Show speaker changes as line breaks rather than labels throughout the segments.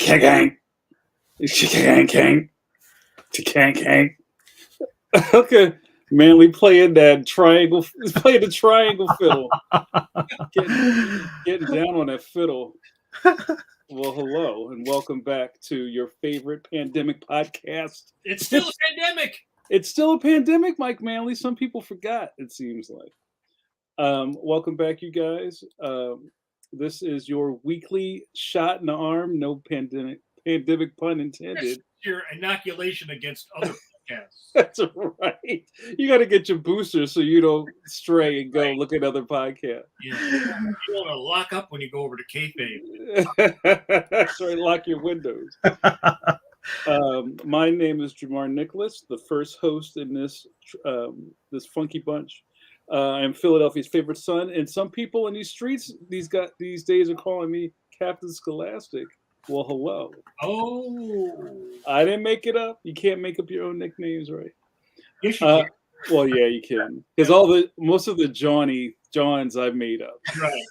Chicken. Chicken. Chicken. Okay. Manley playing that triangle. He's playing the triangle fiddle. Getting down on that fiddle. Well, hello and welcome back to your favorite pandemic podcast.
It's still a pandemic.
It's still a pandemic, Mike Manley. Some people forgot, it seems like. Welcome back, you guys. This is your weekly shot in the arm. No pandemic pun intended.
Your inoculation against other podcasts.
That's right. You got to get your booster so you don't stray and go look at other podcasts.
Yeah, you want to lock up when you go over to kayfabe.
That's right. Lock your windows. My name is Jamar Nicholas, the first host in this funky bunch. I'm Philadelphia's favorite son, and some people in these streets these days are calling me Captain Scholastic. Well, hello.
Oh,
I didn't make it up. You can't make up your own nicknames, right?
Yes, you can.
Well, yeah, you can, because most of the Johns I've made up.
Right.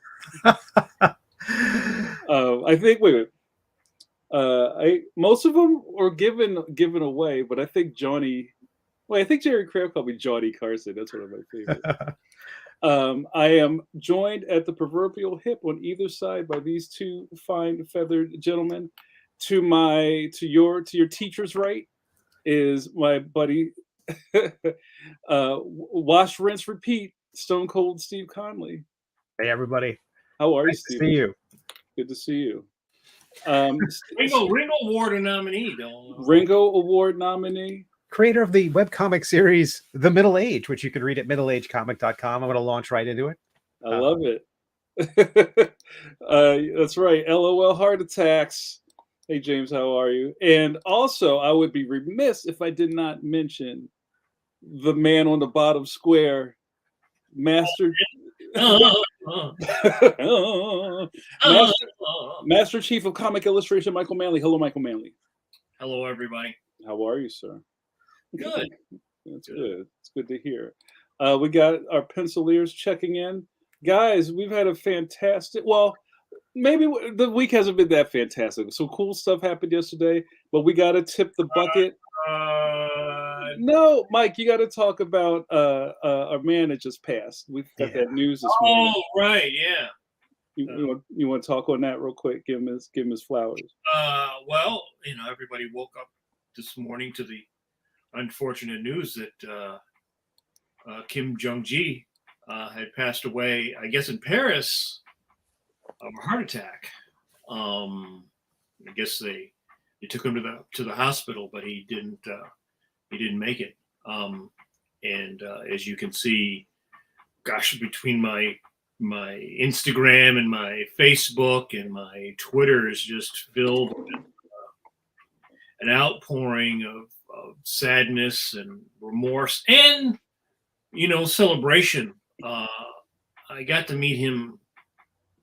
I think. Wait. Most of them are given away, but I think Johnny. Well, I think Jerry Crabb called me Johnny Carson. That's one of my favorites. I am joined at the proverbial hip on either side by these two fine feathered gentlemen. To your teacher's right is my buddy, wash, rinse, repeat, Stone Cold Steve Conley.
Hey, everybody.
How are you,
Nice
Steve?
to see you.
Good to see you.
Ringo Award nominee.
Ringo Award nominee.
Creator of the webcomic series The Middle Age, which you can read at middleagecomic.com. I'm going to launch right into it.
I love it. That's right. LOL heart attacks. Hey, James, how are you? And also, I would be remiss if I did not mention the man on the bottom square, Master Chief of Comic Illustration, Michael Manley. Hello, Michael Manley.
Hello, everybody.
How are you, sir?
Good.
That's good. It's good to hear. We got our pencilers checking in. Guys, we've had a fantastic, well, maybe the week hasn't been that fantastic. Some cool stuff happened yesterday, but we got to tip the bucket. No, Mike, you got to talk about our man that just passed. We've got that news this morning.
Oh, right, yeah.
You want to talk on that real quick? Give him his flowers.
Well, everybody woke up this morning to the unfortunate news that Kim Jong-ji had passed away, I guess, in Paris of a heart attack. I guess they took him to the hospital, but he didn't make it. And as you can see, gosh, between my Instagram and my Facebook and my Twitter is just filled with an outpouring of sadness and remorse and celebration. I got to meet him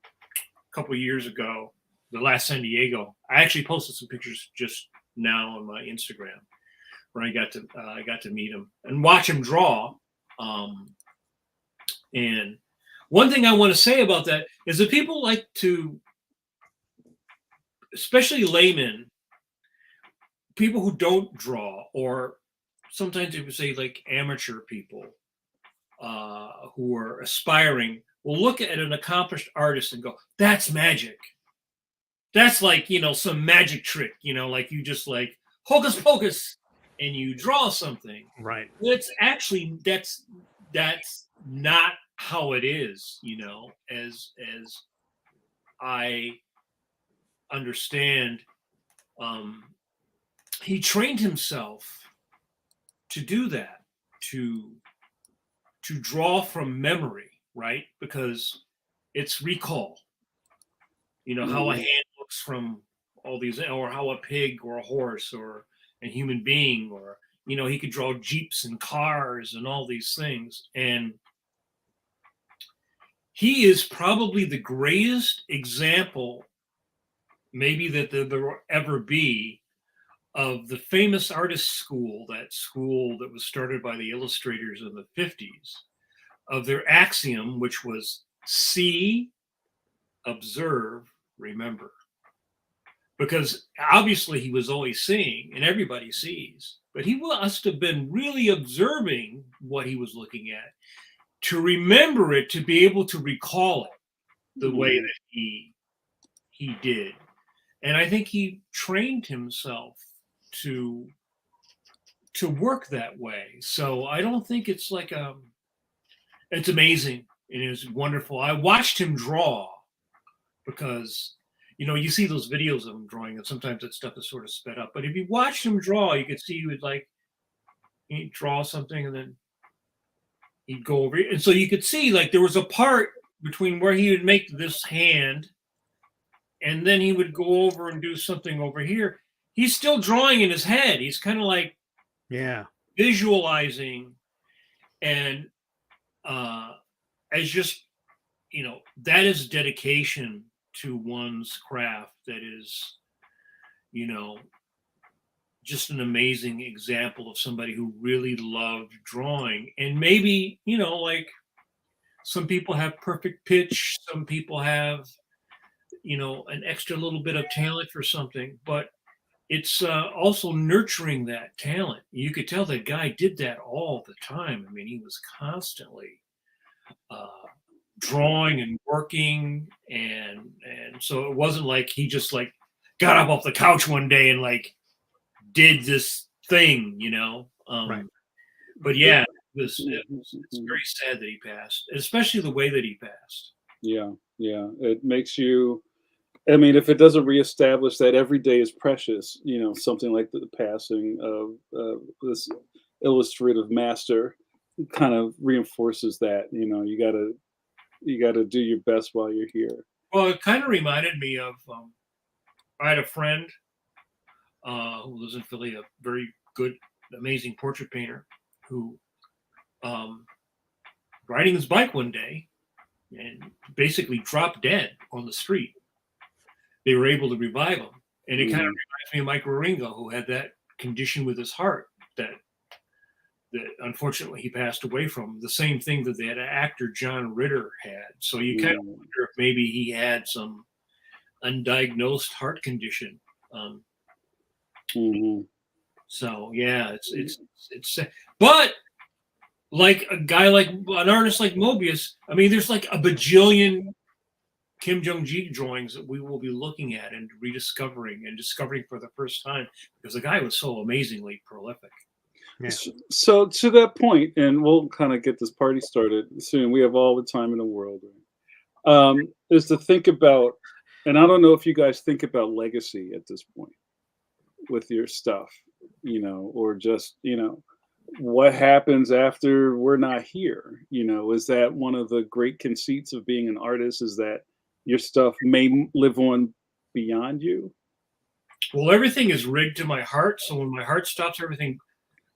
a couple of years ago, the last San Diego. I actually posted some pictures just now on my Instagram where I got to meet him and watch him draw. And one thing I want to say about that is that people like to, especially laymen, people who don't draw, or sometimes they would say like amateur people who are aspiring, will look at an accomplished artist and go, that's magic. That's like, some magic trick, like you just like hocus pocus and you draw something.
Right.
It's actually, that's not how it is, as I understand. He trained himself to do that, to draw from memory, right? Because it's recall. How a hand looks from all these, or how a pig or a horse or a human being, or he could draw jeeps and cars and all these things. And he is probably the greatest example, maybe that there will ever be, of the famous artist school, that school that was started by the illustrators in the 50s, of their axiom, which was see, observe, remember. because obviously he was always seeing, and everybody sees, but he must have been really observing what he was looking at to remember it, to be able to recall it the way that he did. And I think he trained himself to work that way. So I don't think it's like it's amazing and it's wonderful. I watched him draw because you see those videos of him drawing, and sometimes that stuff is sort of sped up. But if you watched him draw, you could see he would he'd draw something and then he'd go over it. And so you could see there was a part between where he would make this hand and then he would go over and do something over here. He's still drawing in his head. He's kind of visualizing, and as just that is dedication to one's craft. That is just an amazing example of somebody who really loved drawing. And maybe some people have perfect pitch, some people have an extra little bit of talent for something, but it's also nurturing that talent. You could tell that guy did that all the time. I mean, he was constantly drawing and working, and so it wasn't like he just got up off the couch one day and did this thing,
Right.
But yeah, it's very sad that he passed, especially the way that he passed.
Yeah, it makes you. I mean, if it doesn't reestablish that every day is precious, something like the passing of this illustrative master kind of reinforces that. You gotta do your best while you're here.
Well, it kind of reminded me of I had a friend who lives in Philly, a very good, amazing portrait painter, who riding his bike one day and basically dropped dead on the street. They were able to revive him, and it kind of reminds me of Mike Waringo, who had that condition with his heart that unfortunately he passed away from. The same thing that that actor John Ritter had. So you kind of wonder if maybe he had some undiagnosed heart condition. So yeah, it's but like a guy, like an artist like Mobius, I mean, there's like a bajillion Kim Jong-gi drawings that we will be looking at and rediscovering and discovering for the first time, because the guy was so amazingly prolific.
Yeah.
So to that point, and we'll kind of get this party started soon. We have all the time in the world. Is to think about, and I don't know if you guys think about legacy at this point with your stuff, or just, what happens after we're not here? Is that one of the great conceits of being an artist, is that your stuff may live on beyond you?
Well, everything is rigged to my heart. So when my heart stops, everything,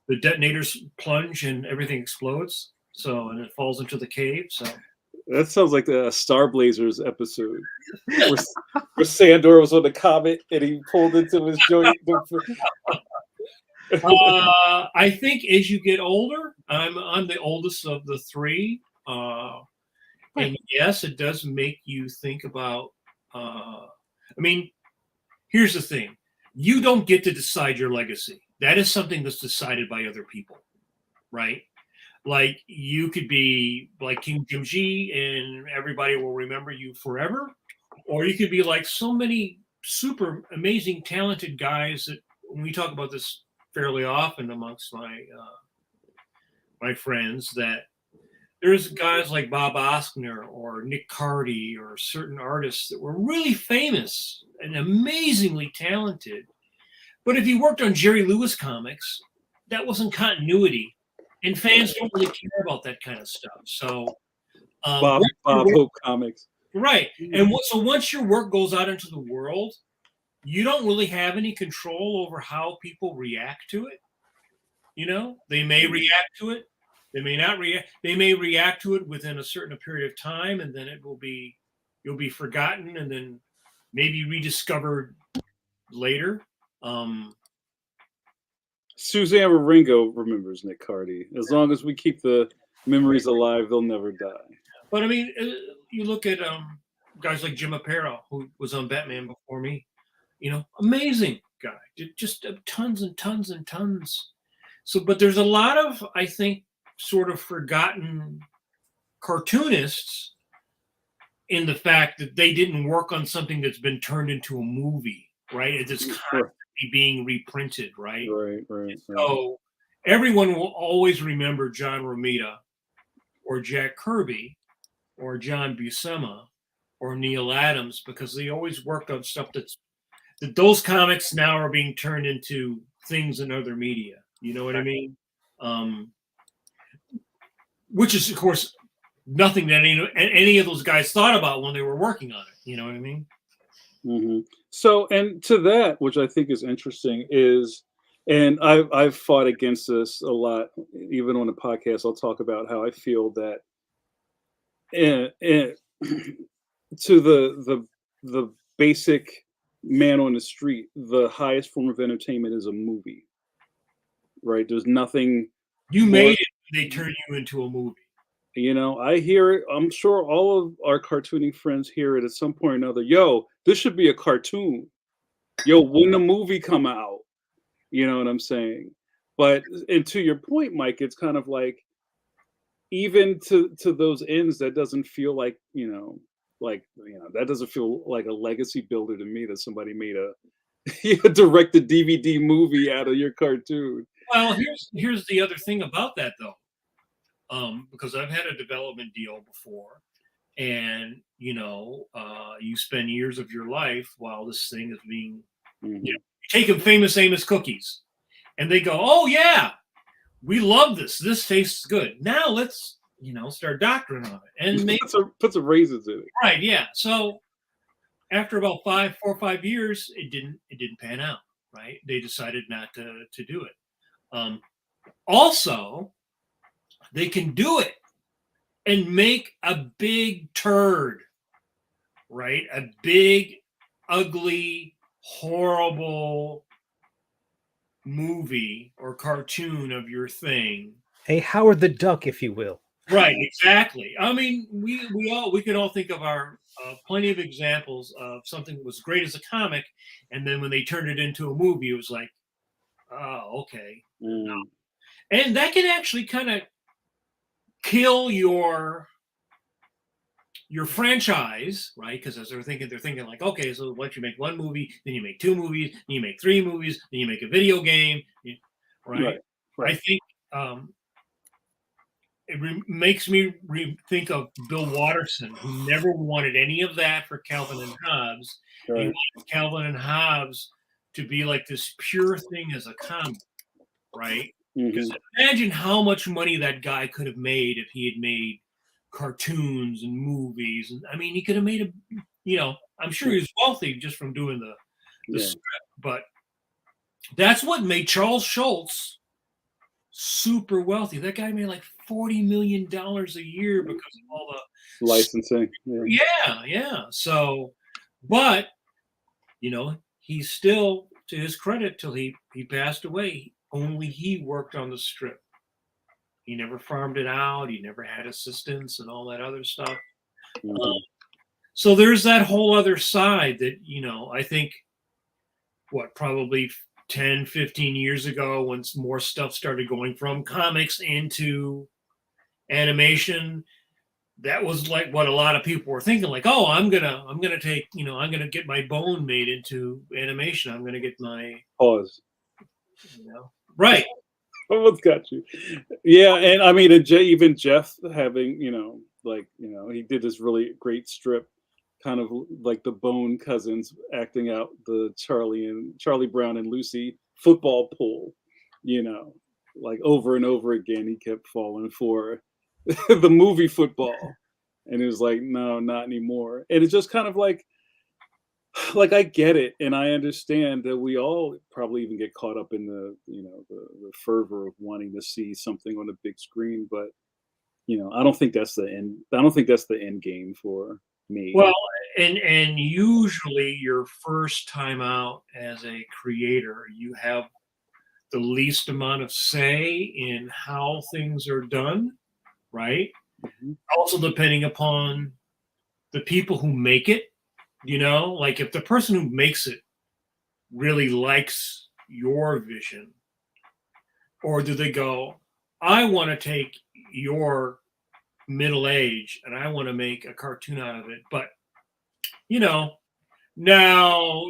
the detonators plunge and everything explodes. So, and it falls into the cave. So
that sounds like the Star Blazers episode where Sandor was on the comet and he pulled into his joint.
I think as you get older, I'm the oldest of the three. And yes, it does make you think about, I mean, here's the thing. You don't get to decide your legacy. That is something that's decided by other people, right? Like, you could be like King Jim-ji and everybody will remember you forever. Or you could be like so many super amazing, talented guys that, when we talk about this fairly often amongst my friends, that there's guys like Bob Oskner or Nick Cardy or certain artists that were really famous and amazingly talented. But if you worked on Jerry Lewis comics, that wasn't continuity. And fans don't really care about that kind of stuff. So
Bob Hope comics.
Right. And so once your work goes out into the world, you don't really have any control over how people react to it. They may react to it. They may not react. They may react to it within a certain period of time, and then you'll be forgotten, and then maybe rediscovered later.
Suzanne Ringo remembers Nick Cardy. As long as we keep the memories alive, they'll never die.
But I mean, you look at guys like Jim Aparo, who was on Batman before me. amazing guy, just tons and tons and tons. So, but there's a lot of, I think, sort of forgotten cartoonists in the fact that they didn't work on something that's been turned into a movie, right? It's constantly being reprinted, right?
Right.
So everyone will always remember John Romita or Jack Kirby or John Buscema or Neil Adams because they always worked on stuff that those comics now are being turned into things in other media. You know what I mean? Which is, of course, nothing that any of those guys thought about when they were working on it. You know what I mean?
Mm-hmm. So, and to that, which I think is interesting, is, and I've fought against this a lot, even on the podcast. I'll talk about how I feel that, to the basic man on the street, the highest form of entertainment is a movie, right? There's nothing.
You made it. They turn you into a movie.
I hear it. I'm sure all of our cartooning friends hear it at some point or another. Yo, this should be a cartoon. Yo, when the movie come out? You know what I'm saying? But, and to your point, Mike, it's kind of like, even to those ends, that doesn't feel like, that doesn't feel like a legacy builder to me, that somebody made a direct-to DVD movie out of your cartoon.
Well, here's the other thing about that, though. Because I've had a development deal before, and you spend years of your life while this thing is being, taking Famous Amos cookies, and they go, "Oh yeah, we love this. This tastes good. Now let's start doctoring on it and make
put some raisins in it."
Right? Yeah. So after about 4 or 5 years, it didn't pan out. Right? They decided not to do it. Also, they can do it and make a big turd, right? A big, ugly, horrible movie or cartoon of your thing.
A Howard the Duck, if you will.
Right, exactly. I mean, we could all think of our plenty of examples of something that was great as a comic, and then when they turned it into a movie, it was like, oh, okay. And that can actually kind of kill your franchise, right? Because as they're thinking like, okay, so once you make one movie, then you make 2 movies, then you make 3 movies, then you make a video game, right? I think it makes me think of Bill Watterson, who never wanted any of that for Calvin and Hobbes. Right. He wanted Calvin and Hobbes to be like this pure thing as a comic, right? Because imagine how much money that guy could have made if he had made cartoons and movies. And I mean, he could have made I'm sure he was wealthy just from doing the script. But that's what made Charles Schultz super wealthy. That guy made like $40 million a year because of all the
licensing.
Yeah. So, but he's still, to his credit, till he passed away, only he worked on the strip. He never farmed it out. He never had assistants and all that other stuff. So there's that whole other side that, I think, probably 10, 15 years ago, when more stuff started going from comics into animation, that was like what a lot of people were thinking, like, oh, I'm gonna get my bone made into animation. I'm gonna get my
pause.
Right.
Almost got you. Yeah, and I mean, even Jeff having, he did this really great strip, kind of like the Bone cousins acting out the Charlie Brown and Lucy football pool, like over and over again. He kept falling for the movie football, and it was like, no, not anymore. And it's just kind of like I get it, and I understand that we all probably even get caught up in the fervor of wanting to see something on a big screen, but I don't think that's the end. I don't think that's the end game for me.
Well, and usually your first time out as a creator, you have the least amount of say in how things are done, right? Also, depending upon the people who make it. Like if the person who makes it really likes your vision? Or do they go, I want to take your middle age and I want to make a cartoon out of it, but you know, now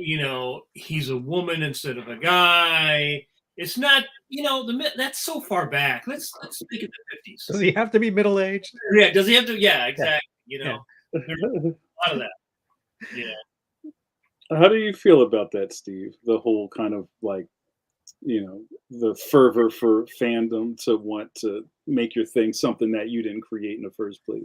he's a woman instead of a guy. It's not, that's so far back. Let's think of the 50s.
Does he have to be middle aged?
Yeah, does he have to? Yeah, exactly.
Yeah.
There's a lot of that. Yeah.
How do you feel about that, Steve? The whole kind of like, the fervor for fandom to want to make your thing something that you didn't create in the first place.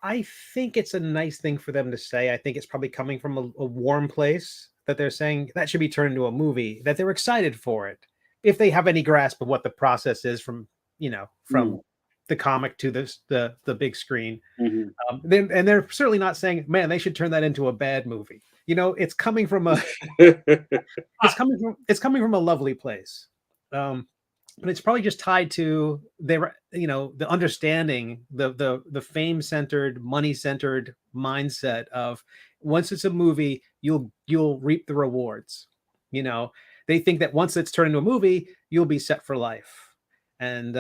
I think it's a nice thing for them to say. I think it's probably coming from a warm place that they're saying that should be turned into a movie, that they're excited for it. If they have any grasp of what the process is from the comic to the big screen.
Mm-hmm.
And they're certainly not saying, man, they should turn that into a bad movie. It's coming from a it's coming from a lovely place. But it's probably just tied to their, the understanding, the fame-centered, money-centered mindset of once it's a movie, you'll reap the rewards. They think that once it's turned into a movie, you'll be set for life, and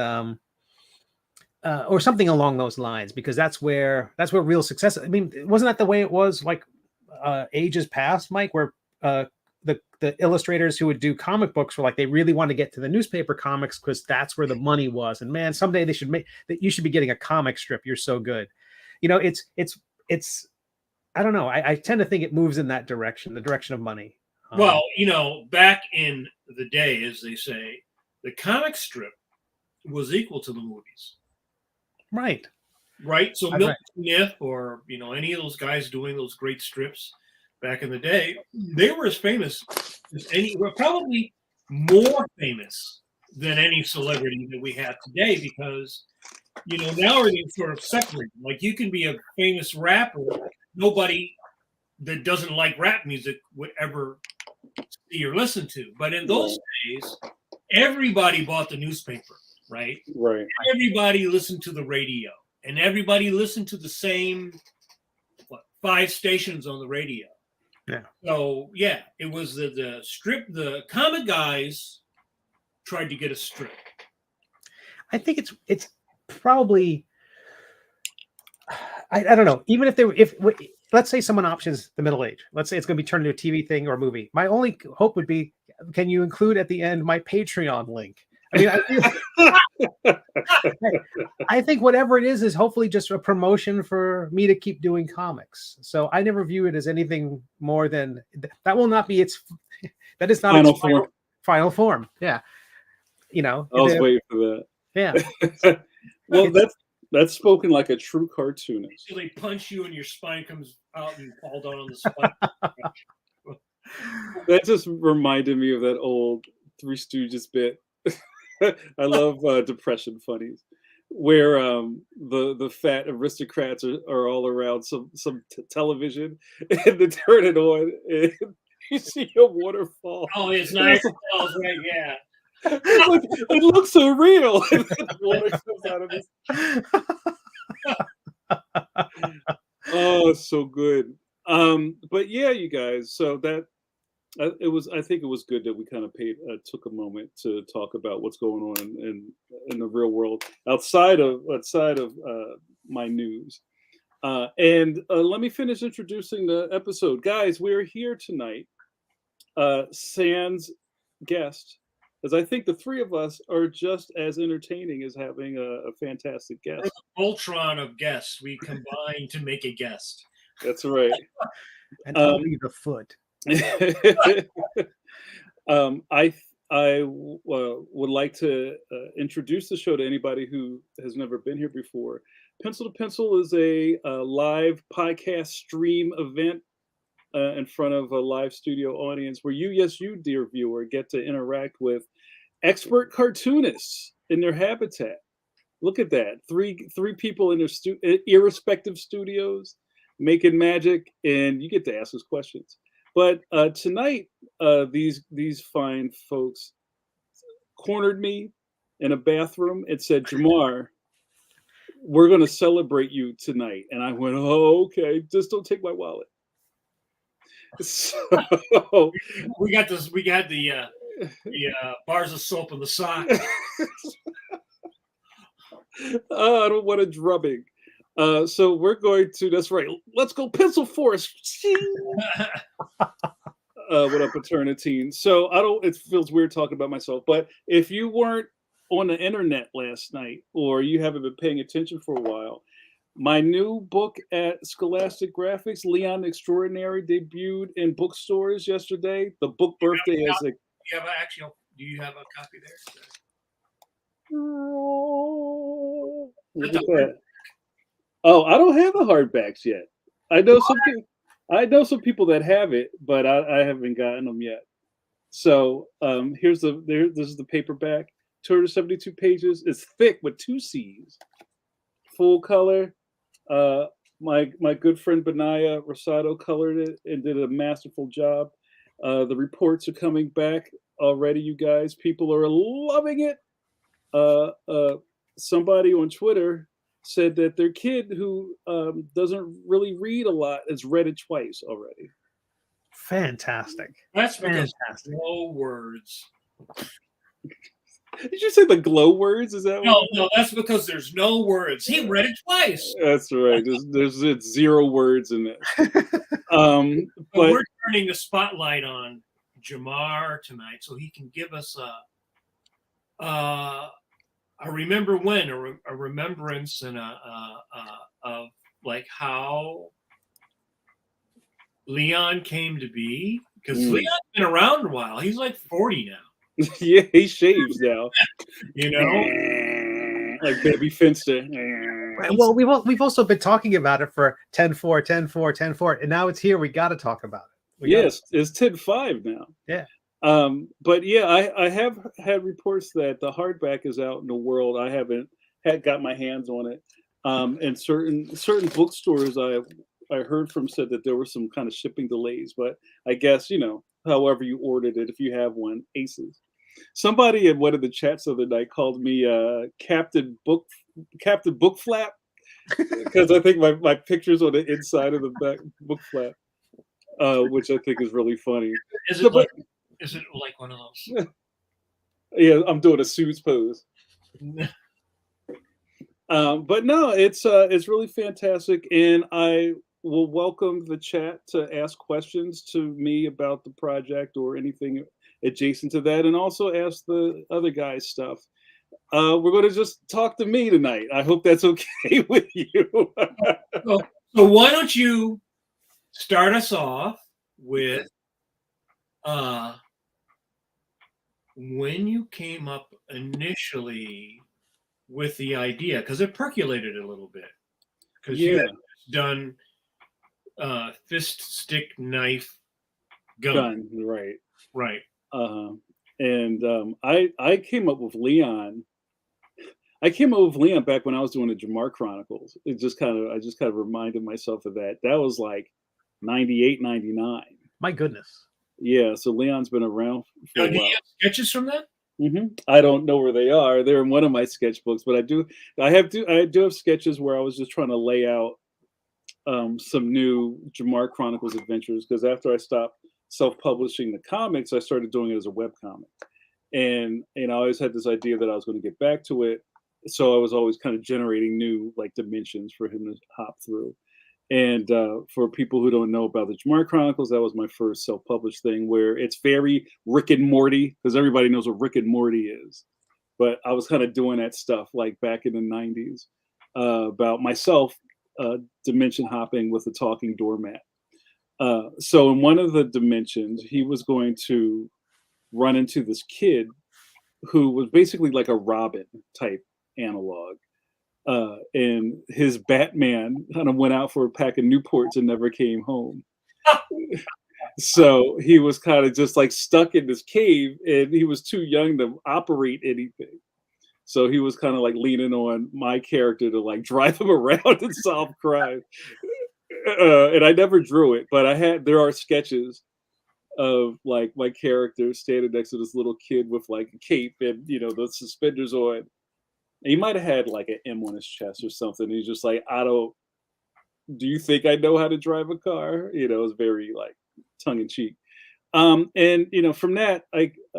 or something along those lines, because that's where real success. I mean, wasn't that the way it was like ages past, Mike, where the illustrators who would do comic books were like, they really want to get to the newspaper comics because that's where the money was. And man, someday they should make that. You should be getting a comic strip. You're so good. It's, I don't know. I tend to think it moves in that direction, the direction of money.
Well, back in the day, as they say, the comic strip was equal to the movies.
Right.
So Milton Smith or, any of those guys doing those great strips back in the day, they were as famous as were probably more famous than any celebrity that we have today, because, now everything's sort of separated. Like, you can be a famous rapper, nobody that doesn't like rap music would ever see or listen to. But in those days, everybody bought the newspaper, right?
Right.
Everybody listened to the radio, and everybody listened to the same 5 stations on the radio.
Yeah.
So yeah, it was the strip. The comic guys tried to get a strip.
I think it's probably, I don't know. Even if let's say someone options the middle age, let's say it's going to be turned into a TV thing or a movie. My only hope would be, can you include at the end my Patreon link? I mean, I think whatever it is hopefully just a promotion for me to keep doing comics. So I never view it as anything more than that. Will not be that is not its final form. Yeah.
I was waiting for that.
Yeah.
Well, that's spoken like a true cartoonist.
So they punch you and your spine comes out and you fall down on the spine.
That just reminded me of that old Three Stooges bit. I love depression funnies, where the fat aristocrats are all around some television, and they turn it on, and you see a waterfall.
Oh, it's nice. Right, yeah.
It looks so real. And the water comes out of this. Oh, it's so good. But yeah, you guys. So that. I think it was good that we kind of took a moment to talk about what's going on in the real world outside of my news. And let me finish introducing the episode, guys. We're here tonight, sans guest, as I think the three of us are just as entertaining as having a fantastic guest.
Voltron of guests, we combine to make a guest.
That's right.
And I'll leave a foot.
I would like to introduce the show to anybody who has never been here before. Pencil to Pencil is a live podcast stream event in front of a live studio audience where you, dear viewer, get to interact with expert cartoonists in their habitat. Look at that. Three people in their irrespective studios making magic, and you get to ask us questions. But tonight, these fine folks cornered me in a bathroom and said, Jamar, we're going to celebrate you tonight. And I went, oh, okay, just don't take my wallet. So
We got this. We got the bars of soap in the sock.
I don't want a drubbing. So we're going to. That's right. Let's go, Pencil Forest. What up, Eternity? So I don't. It feels weird talking about myself, but if you weren't on the internet last night, or you haven't been paying attention for a while, my new book at Scholastic Graphix, Leon the Extraordinary, debuted in bookstores yesterday. The book birthday is like.
You have actually. Do you have a copy there?
Look at that. Oh, I don't have the hardbacks yet. I know some people. I know some people that have it, but I haven't gotten them yet. So this is the paperback. 272 pages. It's thick with 2 C's. Full color. My good friend Benaya Rosado colored it and did a masterful job. The reports are coming back already, you guys. People are loving it. Somebody on Twitter said that their kid who doesn't really read a lot has read it twice already.
Fantastic.
That's
Fantastic.
no words.
Did you say the glow words? Is that
no? That's because there's no words. He read it twice.
That's right. There's 0 words in this.
But
but
we're turning the spotlight on Jamar tonight, so he can give us a remembrance and of like how Leon came to be, because Leon's been around a while. He's like 40 now.
Yeah, he shaves now.
You know,
like Baby Finster.
Well, we've also been talking about it for 10-4, 10-4, 10-4, and now it's here. We got to talk about it.
Yes, it's 10-5 now.
Yeah.
But yeah, I have had reports that the hardback is out in the world. I haven't got my hands on it. And certain bookstores I heard from said that there were some kind of shipping delays, but I guess, however you ordered it, if you have one, aces. Somebody in one of the chats the other night called me Captain Book Flap, because I think my picture's on the inside of the back book flap, which I think is really funny.
Is it like one of those?
Yeah, I'm doing a Sue's pose. But no, it's really fantastic, and I will welcome the chat to ask questions to me about the project or anything adjacent to that, and also ask the other guys stuff. We're going to just talk to me tonight. I hope that's okay with you.
So why don't you start us off with when you came up initially with the idea, because it percolated a little bit, because you had done fist, stick, knife, gun.
Right. And I came up with Leon. I came up with Leon back when I was doing the Jamar Chronicles. I just kind of reminded myself of that. That was like 98, 99.
My goodness.
Yeah, so Leon's been around for a while.
Do you have sketches from that?
Mm-hmm. I don't know where they are. They're in one of my sketchbooks, but I do have sketches where I was just trying to lay out some new Jamar Chronicles adventures, because after I stopped self-publishing the comics, I started doing it as a webcomic. And I always had this idea that I was going to get back to it. So I was always kind of generating new dimensions for him to hop through. And for people who don't know about the Jamar Chronicles, that was my first self-published thing, where it's very Rick and Morty, because everybody knows what Rick and Morty is. But I was kind of doing that stuff back in the 90s about myself dimension hopping with a talking doormat. So in one of the dimensions, he was going to run into this kid who was basically like a Robin type analog. And his Batman kind of went out for a pack of Newports and never came home. So he was kind of just stuck in this cave, and he was too young to operate anything. So he was kind of leaning on my character to drive him around and solve crime. And I never drew it, but there are sketches of my character standing next to this little kid with a cape and the suspenders on. He might have had an M on his chest or something. He's just I don't do you think I know how to drive a car? You know, it was very like tongue in cheek. And you know, from that,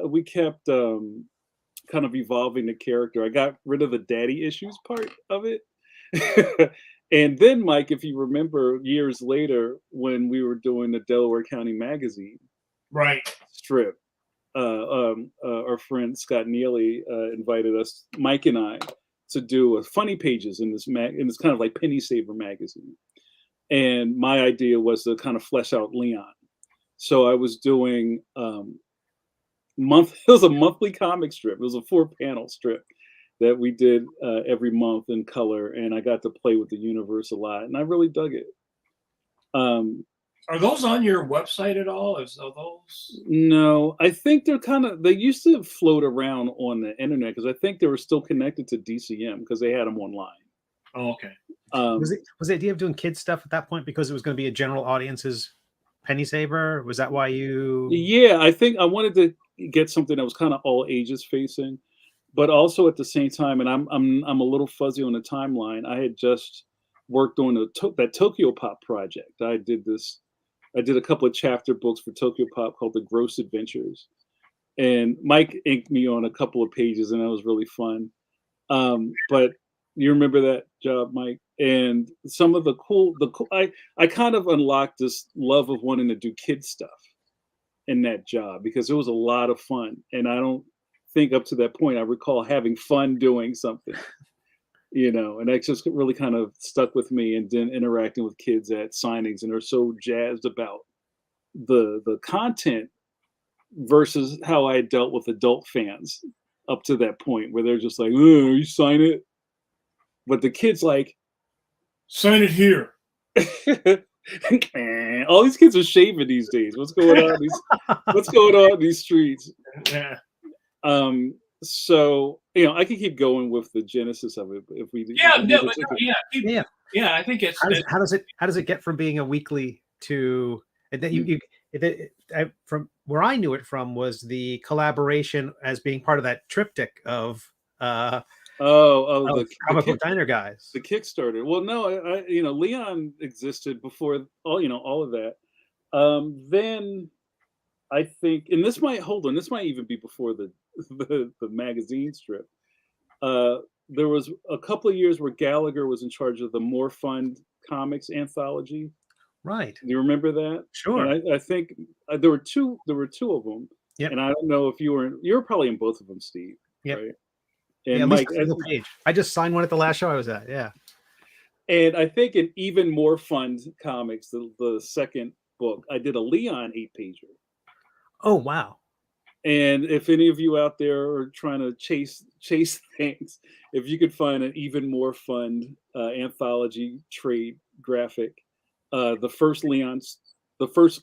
we kept kind of evolving the character. I got rid of the daddy issues part of it. And then, Mike, if you remember years later when we were doing the Delaware County Magazine
Right.
strip, our friend Scott Neely invited us, Mike and I, to do a funny pages in this kind of like penny saver magazine. And my idea was to kind of flesh out Leon. So I was doing it was a monthly comic strip. It was a 4-panel strip that we did every month in color, and I got to play with the universe a lot, and I really dug it.
Are those on your website at all? Are those?
No, I think they used to float around on the internet because I think they were still connected to DCM because they had them online.
Oh, okay.
Was the idea of doing kids stuff at that point because it was going to be a general audience's penny saver? Was that why you?
Yeah, I think I wanted to get something that was kind of all ages facing, but also at the same time, and I'm a little fuzzy on the timeline. I had just worked on that Tokyo Pop project. I did a couple of chapter books for Tokyo Pop called The Gross Adventures, and Mike inked me on a couple of pages, and that was really fun. But you remember that job, Mike? And some of the cool, I kind of unlocked this love of wanting to do kid stuff in that job because it was a lot of fun. And I don't think up to that point I recall having fun doing something, you know, and that just really kind of stuck with me. And then interacting with kids at signings, and they're so jazzed about the content versus how I dealt with adult fans up to that point, where they're just like, "Oh, you sign it," but the kids like,
sign it here.
all these kids are shaving these days. What's going on? What's going on in these streets?
Yeah.
So you know, I could keep going with the genesis of it if we.
Yeah. I think it's.
How does it get from being a weekly to and then from where I knew it from was the collaboration as being part of that triptych of
the
comic book diner guys.
The Kickstarter. Well, no, I you know, Leon existed before all of that. Then I think, and this might even be before the magazine strip. There was a couple of years where Gallagher was in charge of the More Fun Comics anthology.
Right.
Do you remember that?
Sure.
And I think there were two of them.
Yep.
And I don't know if you were probably in both of them, Steve.
Yep.
Right?
And yeah, Mike, page. I just signed one at the last show I was at. Yeah.
And I think in Even More Fun Comics, the second book, I did a Leon 8-pager.
Oh, wow.
And if any of you out there are trying to chase things, if you could find an Even More Fun anthology trade graphic, the first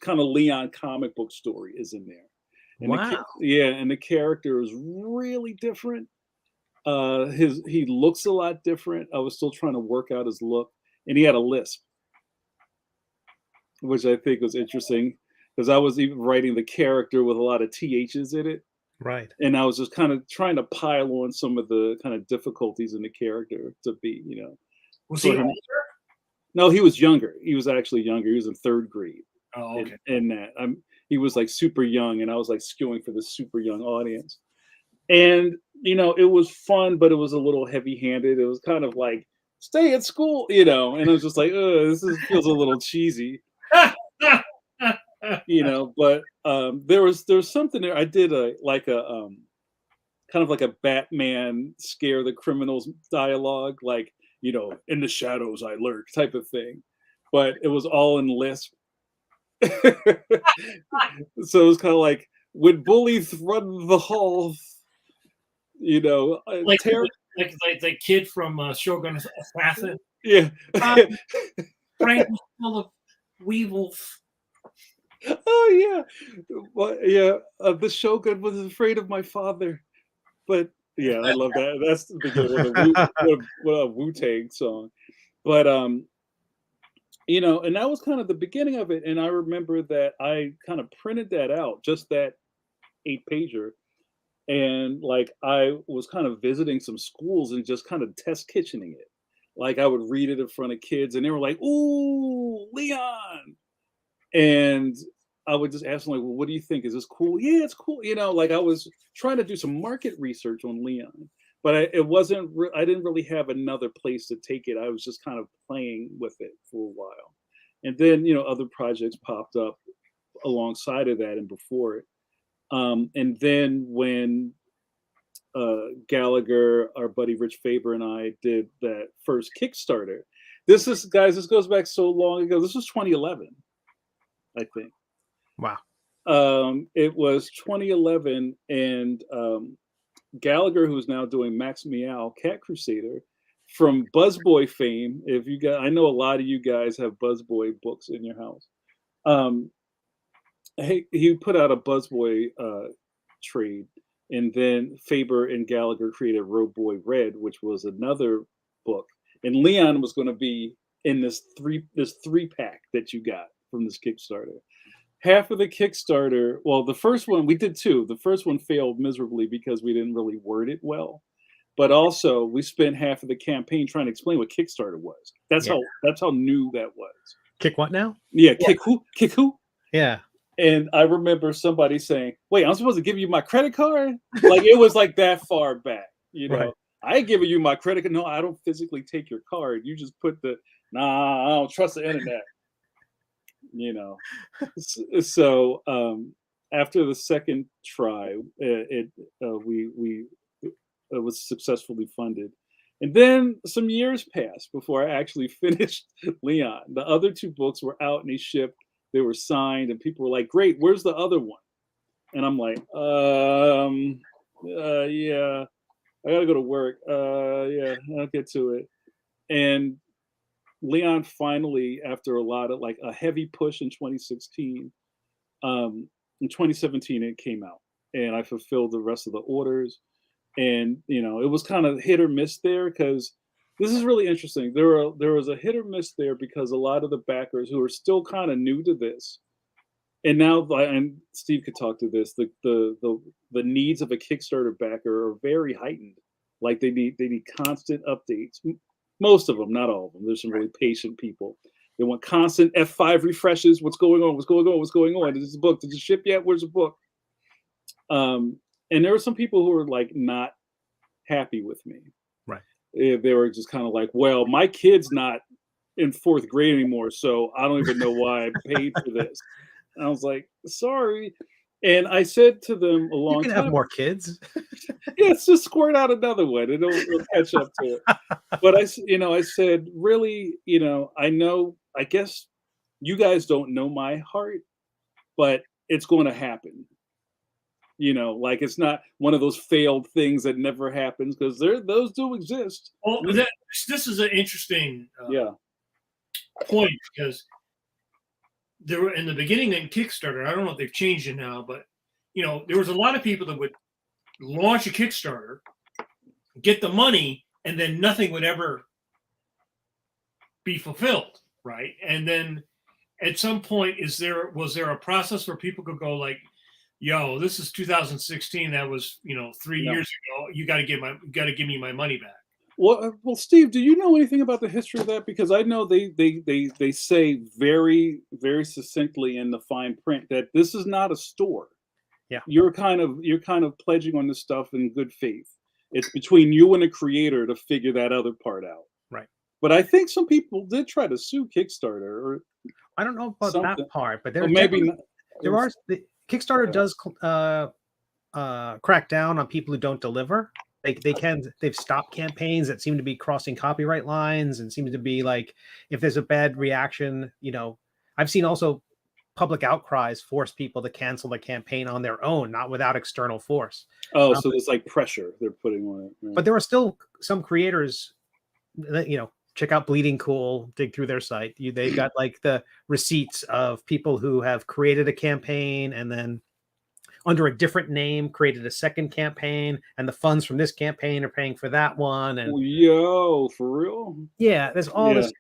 kind of Leon comic book story is in there. And
wow.
And the character is really different. He looks a lot different. I was still trying to work out his look, and he had a lisp, which I think was interesting because I was even writing the character with a lot of THs in it.
Right.
And I was just kind of trying to pile on some of the kind of difficulties in the character to be, you know.
Was he older?
No, he was younger. He was actually younger. He was in 3rd grade.
Oh, okay.
And that he was like super young, and I was like skewing for the super young audience. And you know, it was fun, but it was a little heavy-handed. It was kind of like stay at school, you know. And I was just like, feels a little cheesy, you know. But there was something there. I did a kind of like a Batman scare the criminals dialogue, like, you know, in the shadows I lurk type of thing. But it was all in lisp. So it was kind of like when bullies run the halls, you know,
like the kid from Shogun Assassin.
Yeah.
Frank was full of weevils.
Oh yeah, well, yeah. The Shogun was afraid of my father, but yeah, I love that. That's the beginning of a Wu-Tang song, but you know, and that was kind of the beginning of it. And I remember that I kind of printed that out, just that 8-pager. And like I was kind of visiting some schools and just kind of test kitchening it. like I would read it in front of kids, and they were like, "Ooh, Leon!" And I would just ask them like, "Well, what do you think? Is this cool?" "Yeah, it's cool." Like I was trying to do some market research on Leon, but it wasn't. I didn't really have another place to take it. I was just kind of playing with it for a while, and then other projects popped up alongside of that and before it. And then when Gallagher, our buddy Rich Faber, and I did that first Kickstarter. This goes back so long ago. This was 2011, I think.
Wow.
It was 2011, and Gallagher, who's now doing Max Meow Cat Crusader, from Buzzboy fame. If you guys, I know a lot of you guys have Buzzboy books in your house. He put out a Buzzboy trade, and then Faber and Gallagher created Road Boy Red, which was another book. And Leon was going to be in this three pack that you got from this Kickstarter. Half of the Kickstarter, well, the first one we did two. The first one failed miserably because we didn't really word it well. But also, we spent half of the campaign trying to explain what Kickstarter was. That's how new that was.
Kick what now?
Yeah, kick who? Kick who?
Yeah.
And I remember somebody saying, "Wait, I'm supposed to give you my credit card?" Like it was like that far back,
Right.
I ain't giving you my credit card. No, I don't physically take your card. You just put I don't trust the internet. So after the second try, it was successfully funded, and then some years passed before I actually finished Leon. The other two books were out and they shipped. They were signed, and people were like, "Great, where's the other one?" And I'm like, yeah, I gotta go to work. Yeah, I'll get to it." And Leon finally, after a lot of a heavy push in 2016, in 2017 it came out, and I fulfilled the rest of the orders. And it was kind of hit or miss there because this is really interesting. There was a hit or miss there because a lot of the backers who are still kind of new to this, and now, and Steve could talk to this, the needs of a Kickstarter backer are very heightened. Like they need constant updates. Most of them, not all of them. There's some really patient people. They want constant F5 refreshes. What's going on? What's going on? What's going on? Is this book? Did it ship yet? Where's the book? And there were some people who were like not happy with me.
Right.
They were just kind of like, "Well, my kid's not in fourth grade anymore, so I don't even know why I paid for this." And I was like, "Sorry." And I said to them a long
You can
time,
have more kids.
"Yeah, it's just squirt out another one. It'll catch up to it." But I said, "Really, I guess you guys don't know my heart, but it's going to happen. Like it's not one of those failed things that never happens because those do exist."
Well, this is an interesting point because there were in the beginning in Kickstarter. I don't know if they've changed it now, but there was a lot of people that would launch a Kickstarter, get the money, and then nothing would ever be fulfilled, right? And then at some point, was there a process where people could go like, "Yo, this is 2016. That was 3 years ago. You got to give me my money back."
Well, Steve, do you know anything about the history of that? Because I know they say very, very succinctly in the fine print that this is not a store.
Yeah,
you're kind of pledging on this stuff in good faith. It's between you and the creator to figure that other part out.
right.
But I think some people did try to sue Kickstarter, or
I don't know about
something.
that part, but
Or maybe not.
there are Kickstarter does crack down on people who don't deliver. They've stopped campaigns that seem to be crossing copyright lines and seem to be like, if there's a bad reaction, I've seen also public outcries force people to cancel the campaign on their own, not without external force.
Oh, so there's like pressure they're putting on it. Right?
But there are still some creators that, check out Bleeding Cool, dig through their site. They've got like the receipts of people who have created a campaign and then under a different name created a second campaign, and the funds from this campaign are paying for that one. And
yo, for real?
Yeah, there's all this.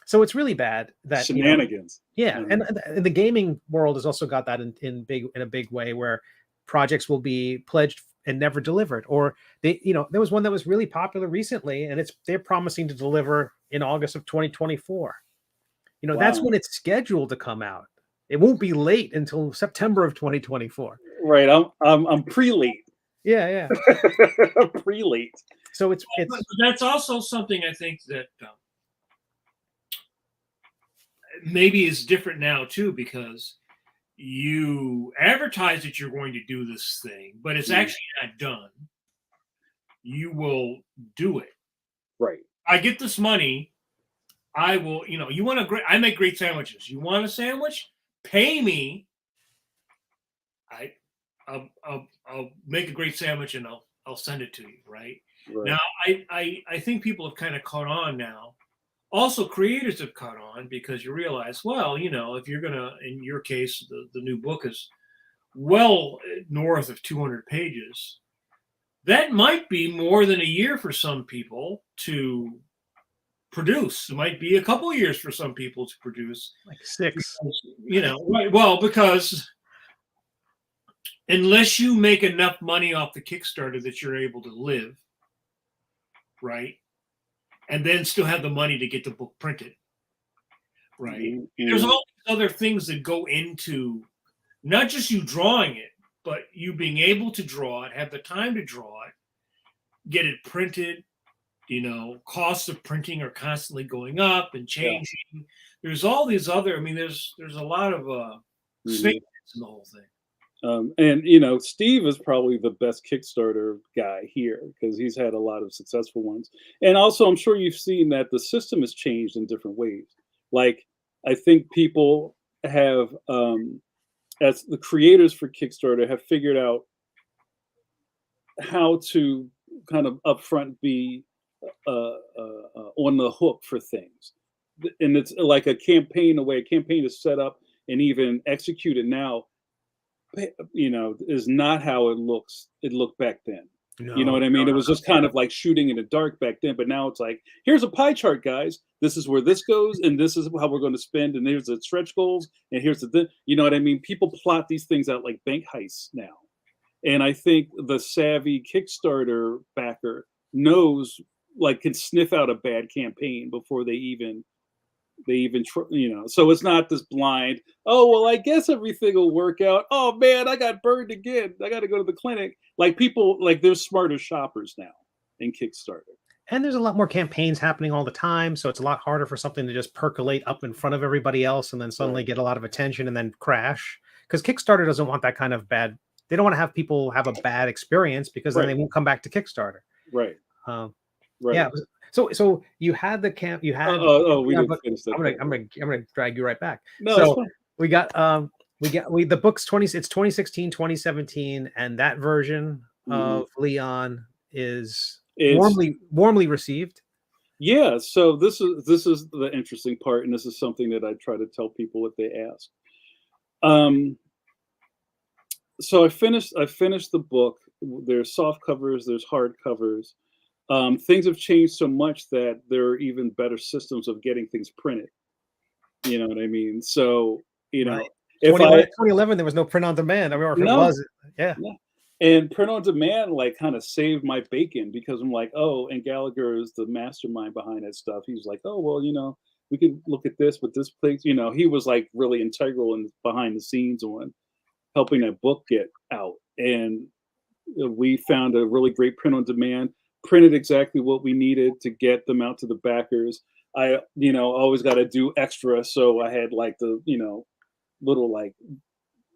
So it's really bad that
shenanigans.
And the gaming world has also got that in a big way, where projects will be pledged and never delivered. Or they, there was one that was really popular recently, and they're promising to deliver in August of 2024. That's when it's scheduled to come out. It won't be late until September of 2024.
Right. I'm pre-late.
Yeah.
I'm pre-late.
So it's
but that's also something I think that maybe is different now too, because you advertise that you're going to do this thing, but it's actually not done. You will do it.
Right.
I get this money. I will, you want I make great sandwiches. You want a sandwich? Pay me. I'll make a great sandwich and I'll send it to you. Right. Now, I think people have kind of caught on now. Also, creators have caught on because you realize, well, if you're gonna, in your case, the new book is well north of 200 pages. That might be more than a year for some people to produce. It might be a couple of years for some people to produce.
Like 6.
Because, right? Well, because unless you make enough money off the Kickstarter that you're able to live, right? And then still have the money to get the book printed, right?
Mm-hmm.
There's all these other things that go into not just you drawing it, but you being able to draw it, have the time to draw it, get it printed. Costs of printing are constantly going up and changing. Yeah. There's all these other. I mean, there's a lot of snake in the whole thing.
And Steve is probably the best Kickstarter guy here because he's had a lot of successful ones. And also, I'm sure you've seen that the system has changed in different ways. Like, I think people have, as the creators for Kickstarter, have figured out how to kind of upfront be on the hook for things. And it's like a campaign, the way a campaign is set up and even executed now, is not how it looked back then.
No,
you know what I mean? It was just kind of like shooting in the dark back then, but now it's like, here's a pie chart, guys. This is where this goes, and this is how we're going to spend, and here's the stretch goals, and here's you know what I mean? People plot these things out like bank heists now. And I think the savvy Kickstarter backer knows, like, can sniff out a bad campaign before they even so it's not this blind, oh, well, I guess everything will work out. Oh man, I got burned again. I got to go to the clinic. Like, people, like, there's smarter shoppers now in Kickstarter.
And there's a lot more campaigns happening all the time. So it's a lot harder for something to just percolate up in front of everybody else and then suddenly get a lot of attention and then crash. Because Kickstarter doesn't want that kind of bad. They don't want to have people have a bad experience because then they won't come back to Kickstarter.
Right.
Yeah. So you had the camp. You had.
We didn't finish that.
I'm gonna drag you right back.
No,
so we got the book's 2016, 2017, and that version of Leon is warmly received.
Yeah. So this is the interesting part, and this is something that I try to tell people if they ask. So I finished the book. There's soft covers. There's hard covers. Things have changed so much that there are even better systems of getting things printed. You know what I mean? So,
right. 2011, there was no print on demand. I remember if it was. Yeah.
And print on demand, like, kind of saved my bacon because I'm like, oh, and Gallagher is the mastermind behind that stuff. He was like, oh, well, we can look at this with this place. He was like really integral and behind the scenes on helping that book get out. And we found a really great print on demand. Printed exactly what we needed to get them out to the backers. I, always got to do extra. So I had like the, little like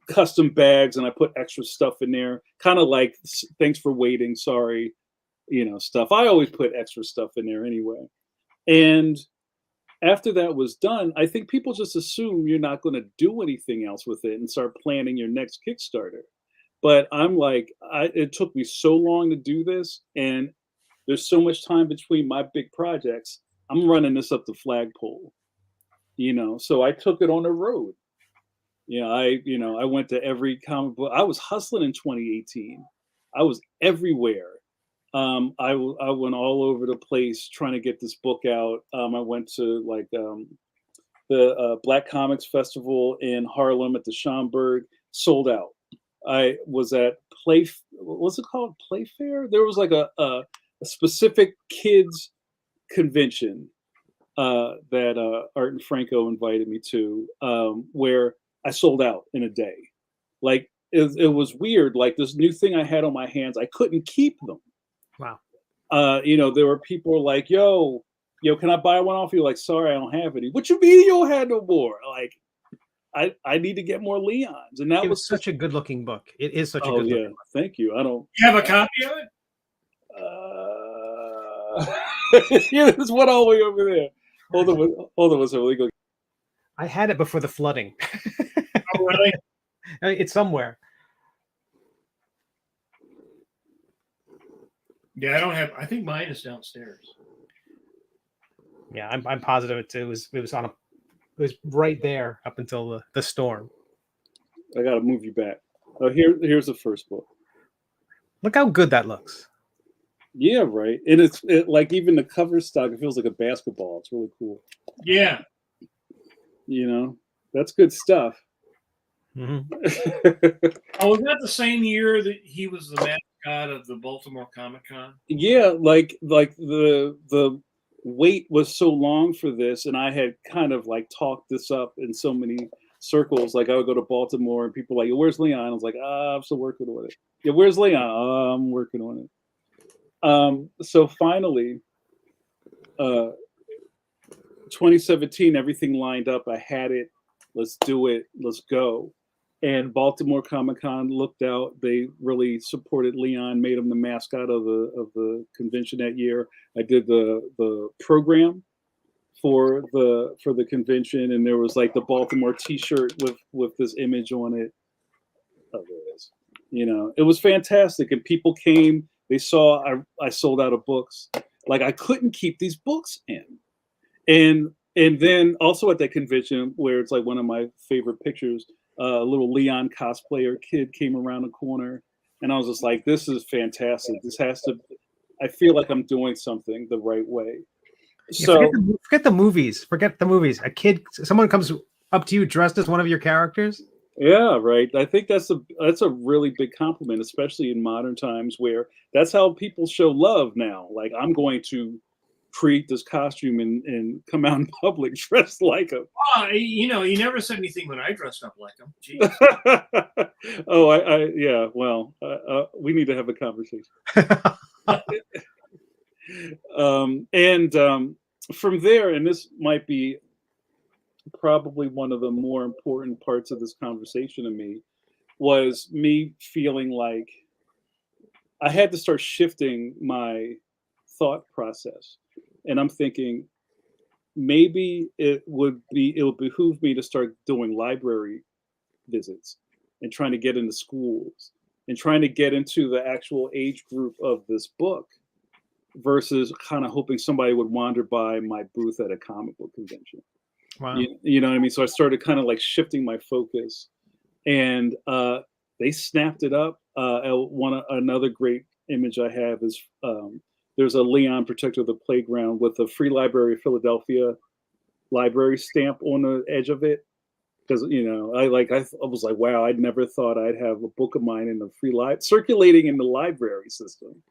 custom bags and I put extra stuff in there. Kind of like, thanks for waiting. Sorry, stuff. I always put extra stuff in there anyway. And after that was done, I think people just assume you're not going to do anything else with it and start planning your next Kickstarter. But I'm like, it took me so long to do this. And there's so much time between my big projects. I'm running this up the flagpole, so I took it on the road. I went to every comic book. I was hustling in 2018. I was everywhere. I went all over the place trying to get this book out. I went to the Black Comics Festival in Harlem at the Schomburg, sold out. I was at what's it called? Playfair? There was like a specific kids convention that Art and Franco invited me to, where I sold out in a day. Like it was weird. Like this new thing I had on my hands, I couldn't keep them.
Wow.
There were people like, yo, can I buy one off you? Like, sorry, I don't have any. What you mean you don't have no more? Like, I need to get more Leons. And that
It
was
was such a good looking book. It is such a
oh
good
yeah,
looking book.
thank you. I don't
You have a copy of it?
yeah, there's one all the way over there. Hold on one second. Let me go.
I had it before the flooding.
Oh, really?
It's somewhere.
Yeah, I don't have. I think mine is downstairs.
Yeah, I'm positive it was right there up until the storm.
I gotta move you back. Oh, here's the first book.
Look how good that looks.
Yeah, right. And it's like even the cover stock, it feels like a basketball. It's really cool.
Yeah.
That's good stuff.
Mm-hmm.
Oh, was that the same year that he was the mascot of the Baltimore Comic-Con?
Yeah, like the wait was so long for this, and I had kind of like talked this up in so many circles. Like I would go to Baltimore, and people were like, "Where's Leon?" I was like, I'm still working on it." Yeah, where's Leon? I'm working on it. So finally, 2017, everything lined up. I had it. Let's do it. Let's go. And Baltimore Comic-Con looked out. They really supported Leon, made him the mascot of the convention that year. I did the program for the convention, and there was like the Baltimore T-shirt with this image on it. Oh, there it is. It was fantastic, and people came. They saw I sold out of books. Like I couldn't keep these books in, and then also at that convention where it's like one of my favorite pictures, a little Leon cosplayer kid came around the corner, and I was just like, this is fantastic. This has to. I feel like I'm doing something the right way.
Yeah,
So
forget the movies. Forget the movies. Someone comes up to you dressed as one of your characters.
yeah, right. I think that's a really big compliment, especially in modern times where that's how people show love now. Like I'm going to create this costume and come out in public dressed like him.
Oh, you never said anything when I dressed up like him. Jeez.
Oh, yeah. Well, we need to have a conversation. From there, and this might be probably one of the more important parts of this conversation to me, was me feeling like I had to start shifting my thought process. And I'm thinking maybe it would behoove me to start doing library visits and trying to get into schools and trying to get into the actual age group of this book versus kind of hoping somebody would wander by my booth at a comic book convention.
Wow.
You know what I mean? So I started kind of like shifting my focus, and they snapped it up. Another great image I have is there's a Leon Protector of the Playground with a Free Library of Philadelphia library stamp on the edge of it. Because I was like, wow, I'd never thought I'd have a book of mine in the free circulating in the library system.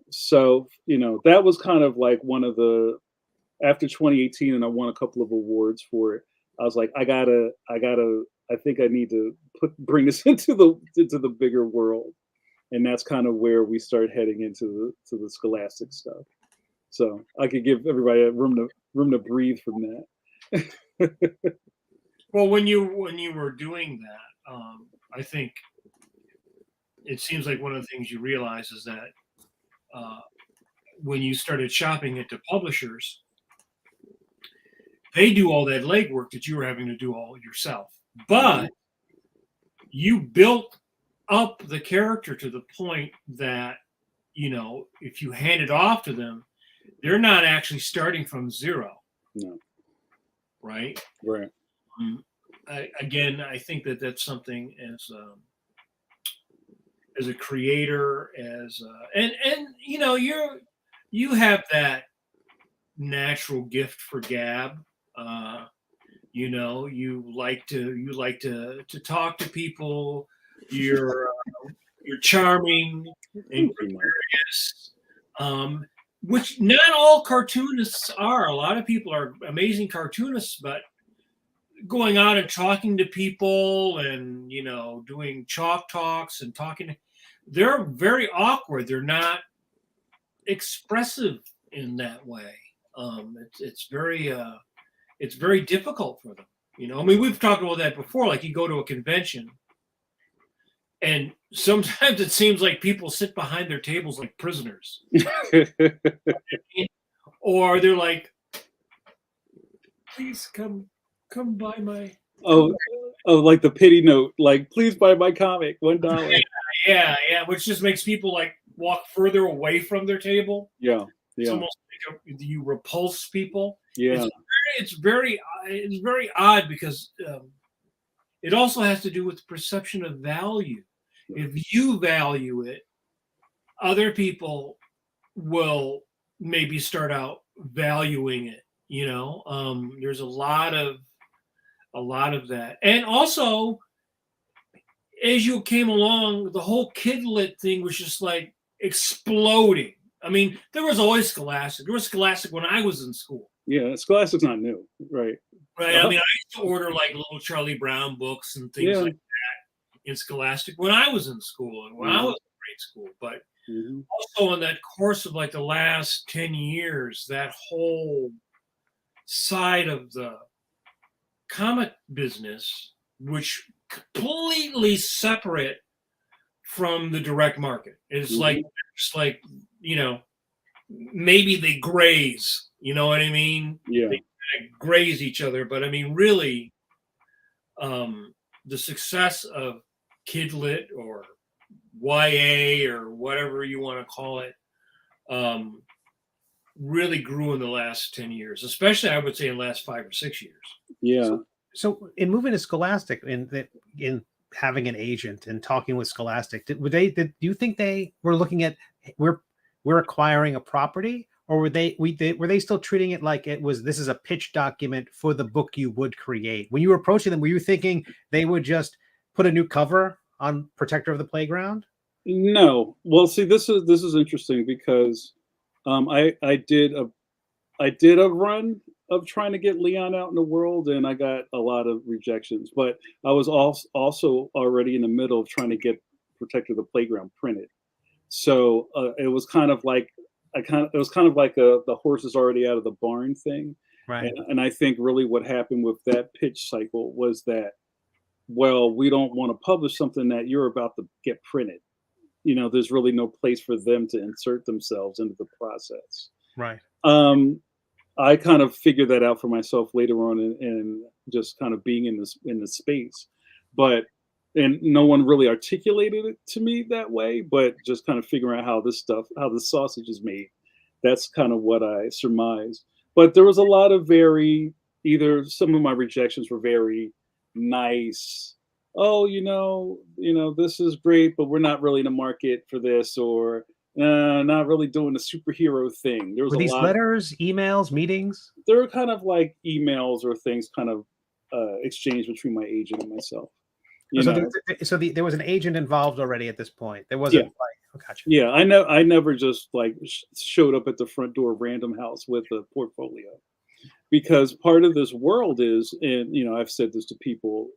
So that was kind of like one of the, after 2018, and I won a couple of awards for it. I was like, I think I need to bring this into the bigger world, and that's kind of where we start heading into the Scholastic stuff. So I could give everybody a room to breathe from that.
Well, when you were doing that, I think it seems like one of the things you realize is that when you started shopping at the publishers, they do all that legwork that you were having to do all yourself. But you built up the character to the point that, if you hand it off to them, they're not actually starting from zero.
No.
Right?
Right.
I think that that's something as a creator, you have that natural gift for gab. You like to talk to people. you're charming and
Thank you, Mike.
gregarious, which not all cartoonists are. A lot of people are amazing cartoonists, but going out and talking to people and doing chalk talks and talking, they're very awkward. They're not expressive in that way. It's very difficult for them. I mean, we've talked about that before. Like, you go to a convention, and sometimes it seems like people sit behind their tables like prisoners, or they're like, "Please come buy my."
Oh, like the pity note, like, please buy my comic, $1.
Yeah, which just makes people like walk further away from their table.
Yeah,
It's
yeah,
almost like you repulse people.
yeah.
It's very odd because it also has to do with perception of value. If you value it, other people will maybe start out valuing it. There's a lot of that, and also as you came along, the whole kidlit thing was just like exploding. I mean, there was always Scholastic. There was Scholastic when I was in school.
Yeah, Scholastic's not new, right?
Right. I mean, I used to order like little Charlie Brown books and things like that in Scholastic when I was in school and when I was in grade school. But also in that course of like the last 10 years, that whole side of the comic business, which completely separate from the direct market. It's like maybe they graze, you know what I mean?
Yeah.
They graze each other, but I mean, really, the success of Kidlit or YA or whatever you want to call it, really grew in the last 10 years, especially I would say in the last 5 or 6 years.
Yeah.
So in moving to Scholastic, in having an agent and talking with Scholastic, do you think they were looking at we're acquiring a property, or were they still treating it like this is a pitch document for the book you would create? When you were approaching them, were you thinking they would just put a new cover on Protector of the Playground?
No. Well, see, this is interesting because I did a run of trying to get Leon out in the world, and I got a lot of rejections. But I was also already in the middle of trying to get Protector of the Playground printed. So it was kind of like the horse is already out of the barn thing.
Right.
And I think really what happened with that pitch cycle was that, well, we don't want to publish something that you're about to get printed. There's really no place for them to insert themselves into the process.
Right.
I kind of figured that out for myself later on, and just kind of being in the space, and no one really articulated it to me that way, but just kind of figuring out how the sausage is made. That's kind of what I surmised. But there was a lot of either some of my rejections were very nice. Oh, this is great, but we're not really in the market for this, or not really doing the superhero thing. There was
Were these
a lot.
letters, emails, meetings?
There were kind of like emails or things kind of exchanged between my agent and myself.
There was an agent involved already at this point. There wasn't gotcha.
Yeah, I never just like showed up at the front door of Random House with a portfolio, because part of this world is, and I've said this to people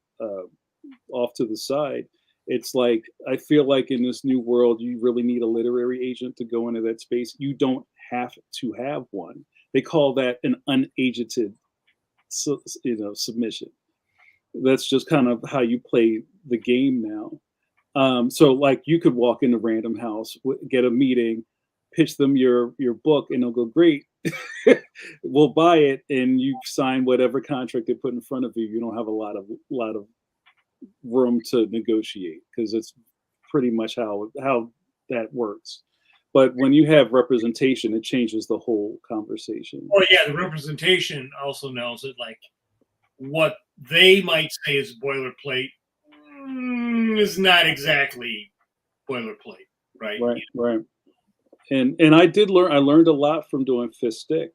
off to the side, it's like I feel like in this new world you really need a literary agent to go into that space. You don't have to have one. They call that an unagented submission. That's just kind of how you play the game now. So like you could walk into Random House, get a meeting, pitch them your book, and they'll go, great, we'll buy it, and you sign whatever contract they put in front of you. You don't have a lot of room to negotiate, because it's pretty much how that works. But when you have representation, it changes the whole conversation.
Well, yeah, the representation also knows that like what they might say is boilerplate is not exactly boilerplate, right?
Right. And I learned a lot from doing Fist Stick,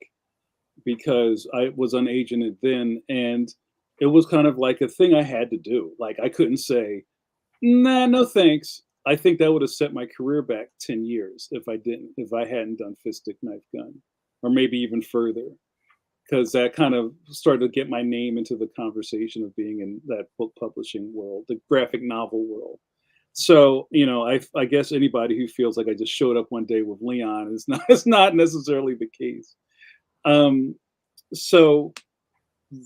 because I was unagented then, and it was kind of like a thing I had to do. Like I couldn't say, Nah, no thanks. I think that would have set my career back 10 years if I hadn't done Fist Stick Knife Gun, or maybe even further, because that kind of started to get my name into the conversation of being in that book publishing world, the graphic novel world. So, I guess anybody who feels like I just showed up one day with Leon is not is not necessarily the case. Um, so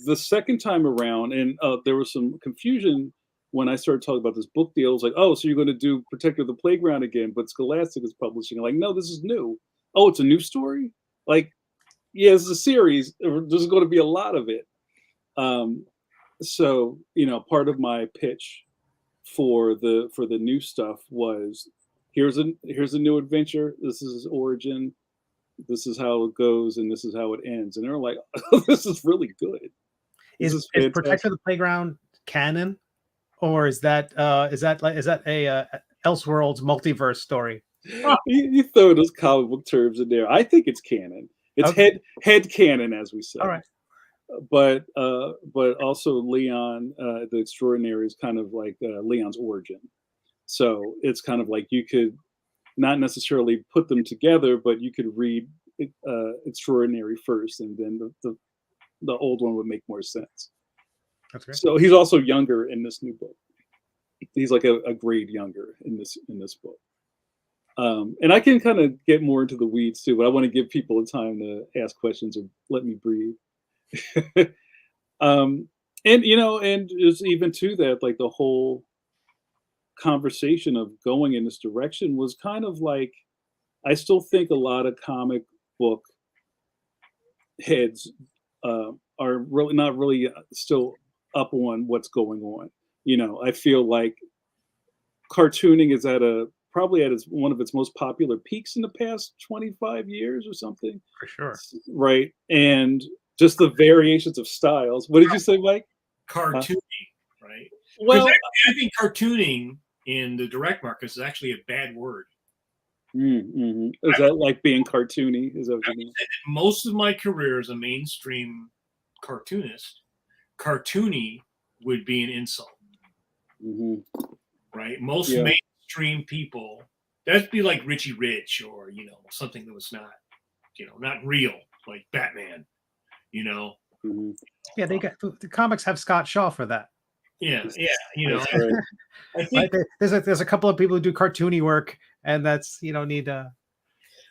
the second time around, and there was some confusion when I started talking about this book deal. It was like, oh, so you're going to do Protector of the Playground again, but Scholastic is publishing. I'm like, no, this is new. Oh, it's a new story? Like, yeah, it's a series. There's going to be a lot of it. Um, so, part of my pitch for the new stuff was, here's a new adventure. This is his origin. This is how it goes, and this is how it ends. And they're like, oh, this is really good. This
Is
is
Protector of the Playground canon, or is that a Elseworlds multiverse story?
You throw those comic book terms in there. I think it's canon. It's
Okay.
head canon, as we say.
All right.
But also Leon, the Extraordinary, is kind of like Leon's origin. So it's kind of like you could not necessarily put them together, but you could read Extraordinary first, and then the old one would make more sense.
That's great.
So he's also younger in this new book. He's like a grade younger in this book. And I can kind of get more into the weeds too, but I want to give people a time to ask questions or let me breathe. And just even to that, like the whole conversation of going in this direction was kind of like, I still think a lot of comic book heads are really not really still up on what's going on. I feel like cartooning is probably at one of its most popular peaks in the past 25 years or something.
For sure.
Right. And just the variations of styles. What did you say, Mike?
Cartooning, right?
Well,
I think cartooning in the direct market is actually a bad word.
Is that like being cartoony? Is that what you mean?
Most of my career as a mainstream cartoonist, cartoony would be an insult. Right? Most mainstream people, that'd be like Richie Rich, or something that was not real, like Batman.
Yeah, they got the comics have Scott Shaw for that.
Yeah.
Right.
I think
there's a couple of people who do cartoony work, and that's need a.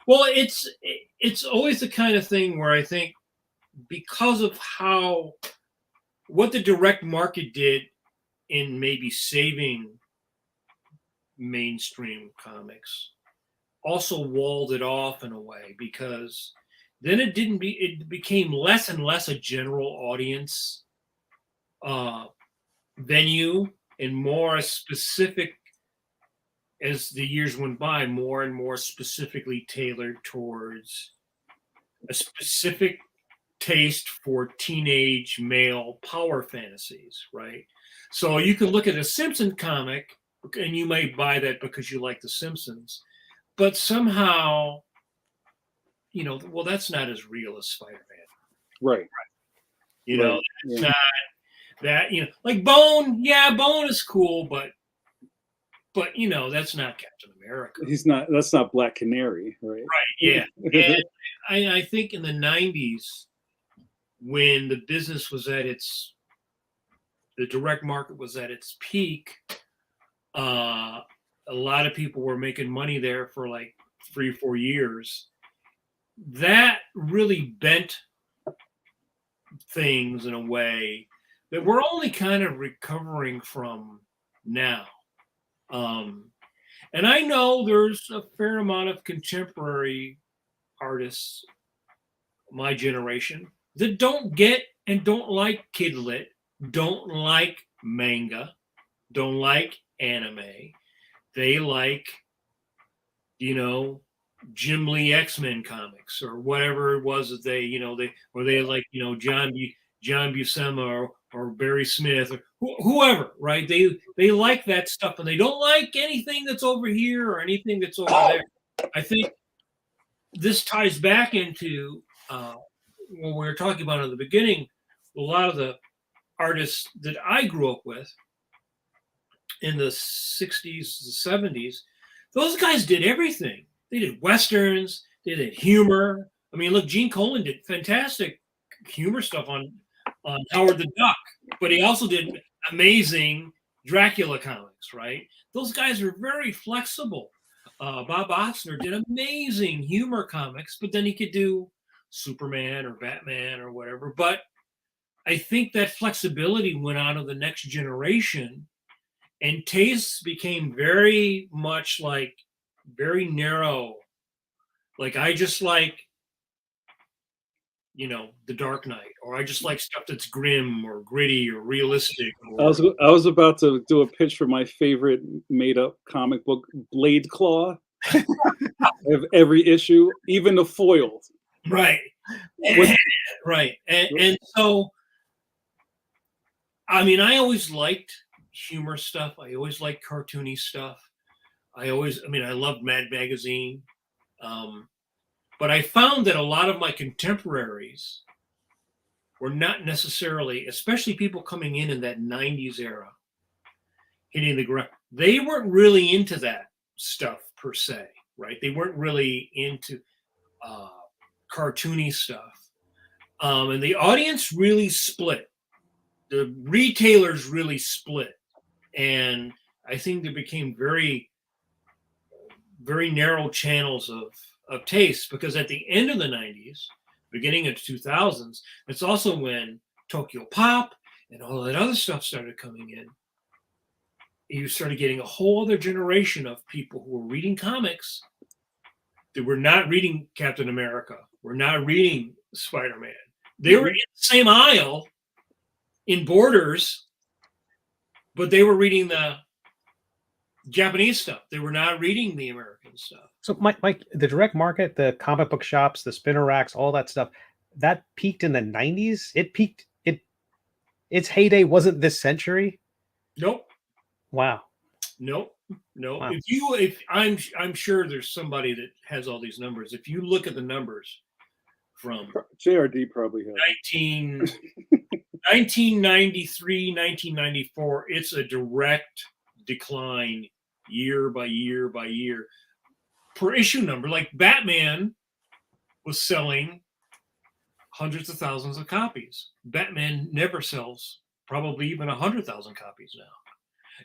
Well, it's always the kind of thing where I think, because of what the direct market did in maybe saving mainstream comics, also walled it off in a way, because then it became less and less a general audience venue, and more specific, as the years went by, more and more specifically tailored towards a specific taste for teenage male power fantasies, right? So you can look at a Simpson comic, and you may buy that because you like the Simpsons, but somehow, well, that's not as real as Spider-Man.
Right.
It's not that, like Bone. Yeah, Bone is cool, but that's not Captain America.
That's not Black Canary, right?
Right. Yeah. And I think in the 90s, when the business was the direct market was at its peak, a lot of people were making money there for like 3 or 4 years. That really bent things in a way that we're only kind of recovering from now. And I know there's a fair amount of contemporary artists, my generation, that don't get and don't like kid lit, don't like manga, don't like anime. They like, Jim Lee X-Men comics, or whatever it was that they like, John Buscema or Barry Smith, or whoever, right? They like that stuff, and they don't like anything that's over here or anything that's over there. I think this ties back into what we were talking about in the beginning. A lot of the artists that I grew up with in the 60s, the 70s, those guys did everything. They did westerns, they did humor. I mean, look, Gene Colan did fantastic humor stuff on Howard the Duck, but he also did amazing Dracula comics, right? Those guys are very flexible. Bob Oxner did amazing humor comics, but then he could do Superman or Batman or whatever. But I think that flexibility went on to the next generation, and tastes became very much like very narrow. Like I just like, The Dark Knight, or I just like stuff that's grim or gritty or realistic.
I was about to do a pitch for my favorite made up comic book, Blade Claw. Of every issue, even the foiled.
Right. Right. And so, I mean, I always liked humor stuff. I always liked cartoony stuff. I loved Mad Magazine. But I found that a lot of my contemporaries were not necessarily, especially people coming in that 90s era, hitting the ground. They weren't really into that stuff per se, right? They weren't really into cartoony stuff. And the audience really split. The retailers really split. And I think there became very, very narrow channels of taste, because at the end of the 90s, beginning of 2000s, it's also when Tokyo Pop and all that other stuff started coming in. You started getting a whole other generation of people who were reading comics that were not reading Captain America, were not reading Spider-Man. They were in the same aisle in Borders, but they were reading the Japanese stuff. They were not reading the American stuff.
So, Mike, the direct market, the comic book shops, the spinner racks, all that stuff, that peaked in the 90s. Its heyday wasn't this century.
Nope.
Wow.
Nope.
Wow.
I'm sure there's somebody that has all these numbers. If you look at the numbers from
JRD probably has
1993, 1994, it's a direct decline year by year by year per issue number. Like Batman was selling hundreds of thousands of copies. Batman never sells probably even 100,000 copies now.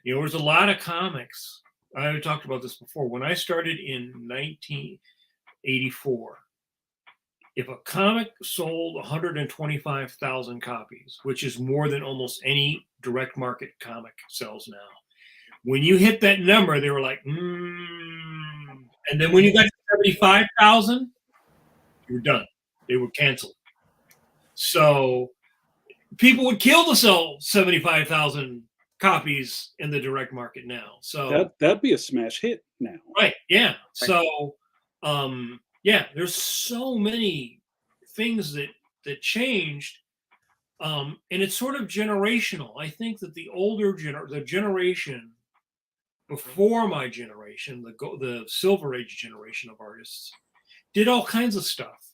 There's a lot of comics. I talked about this before. When I started in 1984, if a comic sold 125,000 copies, which is more than almost any direct market comic sells now, when you hit that number, they were like, And then when you got to 75,000, you were done. They were canceled. So people would kill to sell 75,000 copies in the direct market now. So
that'd be a smash hit now.
Right. Yeah. Right. So, there's so many things that changed. And it's sort of generational. I think that the older the generation before my generation, the Silver Age generation of artists, did all kinds of stuff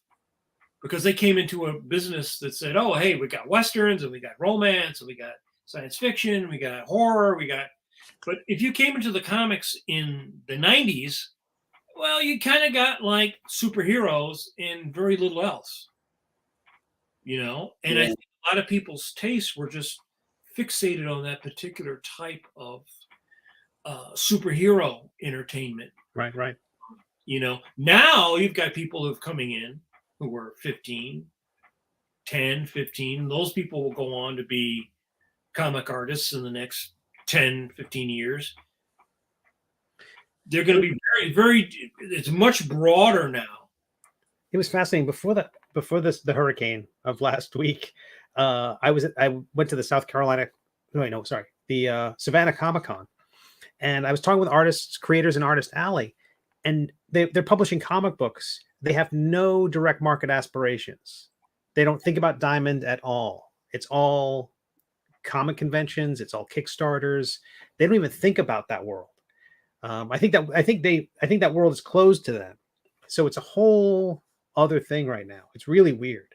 because they came into a business that said, oh, hey, we got Westerns and we got romance and we got science fiction, we got horror, but if you came into the comics in the 90s, well, you kind of got like superheroes and very little else, and I think a lot of people's tastes were just fixated on that particular type of superhero entertainment.
Right.
Now you've got people who've coming in who were 10, 15. Those people will go on to be comic artists in the next 10, 15 years. They're going to be very, very, it's much broader now.
It was fascinating. Before the hurricane of last week, I went to the Savannah Comic-Con, and I was talking with artists, creators in Artist Alley, and they're publishing comic books. They have no direct market aspirations. They don't think about Diamond at all. It's all comic conventions. It's all Kickstarters. They don't even think about that world. I think that world is closed to them. So it's a whole other thing right now. It's really weird.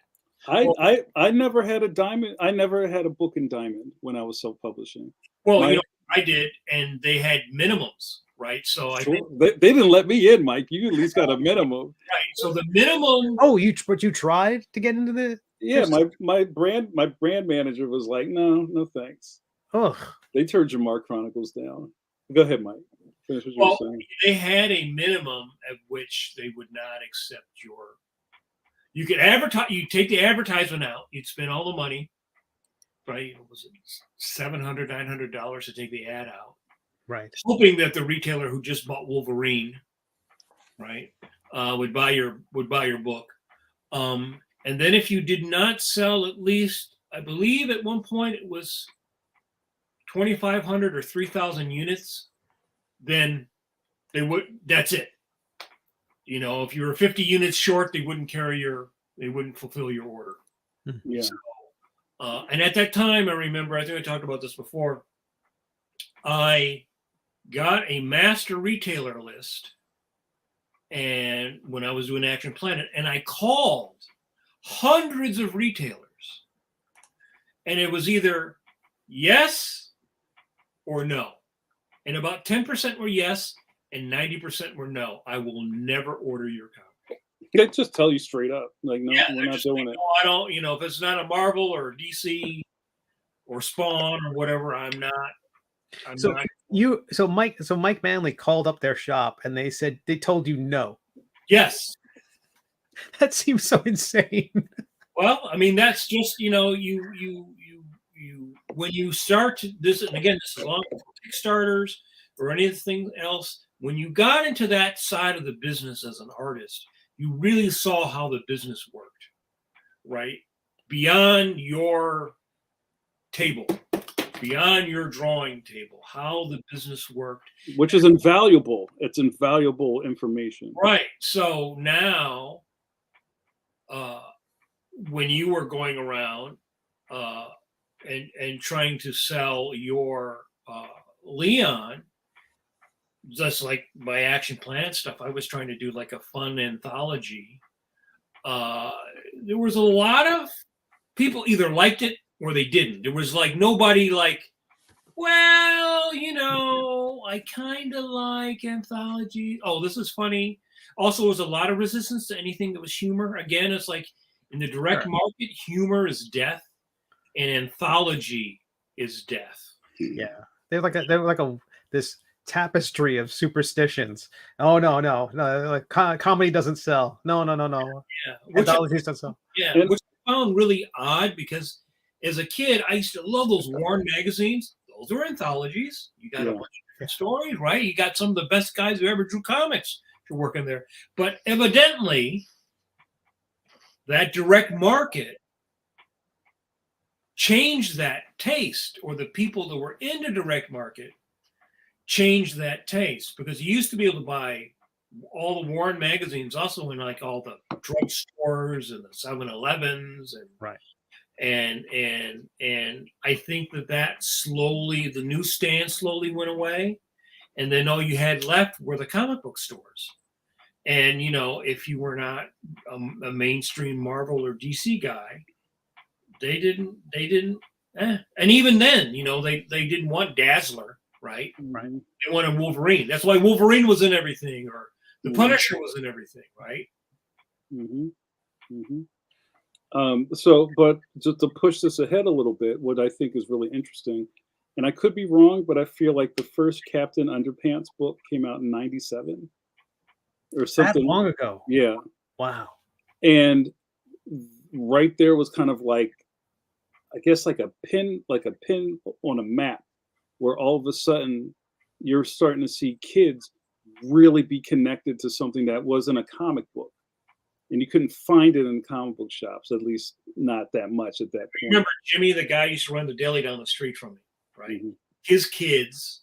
I never had a Diamond. I never had a book in Diamond when I was self-publishing.
Well, I did, and they had minimums, right? So I think
they didn't let me in, Mike. You at least got a minimum.
right. So the minimum.
Oh, but you tried to get into the.
Yeah, my brand manager was like, no thanks.
Ugh.
They turned Jamar Chronicles down. Go ahead, Mike. Finish what you were saying.
They had a minimum at which they would not accept your. You could advertise. You take the advertisement out. You'd spend all the money. Right? Was it $700, $900 to take the ad out?
Right.
Hoping that the retailer who just bought Wolverine, right, would buy your book. And then if you did not sell at least, I believe at one point it was 2,500 or 3,000 units, then they would. That's it. You know, if you were 50 units short, they wouldn't fulfill your order.
Yeah.
So, and at that time, I remember, I think I talked about this before, I got a master retailer list, and when I was doing Action Planet, and I called hundreds of retailers, and it was either yes or no. And about 10% were yes, and 90% were no. I will never order your comic.
They just tell you straight up, like, no, we're not doing it.
No, I don't. You know, if it's not a Marvel or DC or Spawn or whatever, I'm not.
So Mike Manley called up their shop, and they told you no.
Yes.
That seems so insane.
Well, I mean, that's just, you know, you when you start this, and again, this is long before Kickstarters or anything else. When you got into that side of the business as an artist, you really saw how the business worked, right? Beyond your table, beyond your drawing table, how the business worked.
Which is invaluable. It's invaluable information.
Right. So now, when you were going around and trying to sell your Leon, just like my Action Planet stuff, I was trying to do like a fun anthology. There was a lot of people either liked it or they didn't. There was like nobody like, well, you know, I kind of like anthology. Oh, this is funny. Also, there was a lot of resistance to anything that was humor. Again, it's like in the direct market, humor is death, and anthology is death.
Yeah, they're like this tapestry of superstitions. Oh no, like comedy doesn't sell. No.
Yeah,
Anthologies don't sell.
Yeah, which I found really odd because as a kid, I used to love those Warren magazines. Those were anthologies. You got a bunch of different stories, right? You got some of the best guys who ever drew comics to work in there. But evidently, that direct market changed that taste, or the people that were into direct market changed that taste, because you used to be able to buy all the Warren magazines also in like all the drugstores and the 7-Elevens and
right.
And I think that slowly, the newsstand slowly went away, and then all you had left were the comic book stores. And you know, if you were not a mainstream Marvel or DC guy, they didn't. And even then, you know, they didn't want Dazzler, right?
Right.
They wanted Wolverine. That's why Wolverine was in everything, or the Punisher was in everything, right?
But just to push this ahead a little bit, what I think is really interesting, and I could be wrong, but I feel like the first Captain Underpants book came out in '97 or something.
That long ago.
Yeah.
Wow.
And right there was kind of like, I guess like a pin on a map, where all of a sudden you're starting to see kids really be connected to something that wasn't a comic book. And you couldn't find it in comic book shops, at least not that much at that point.
Remember Jimmy, the guy used to run the deli down the street from me, right?
Mm-hmm.
His kids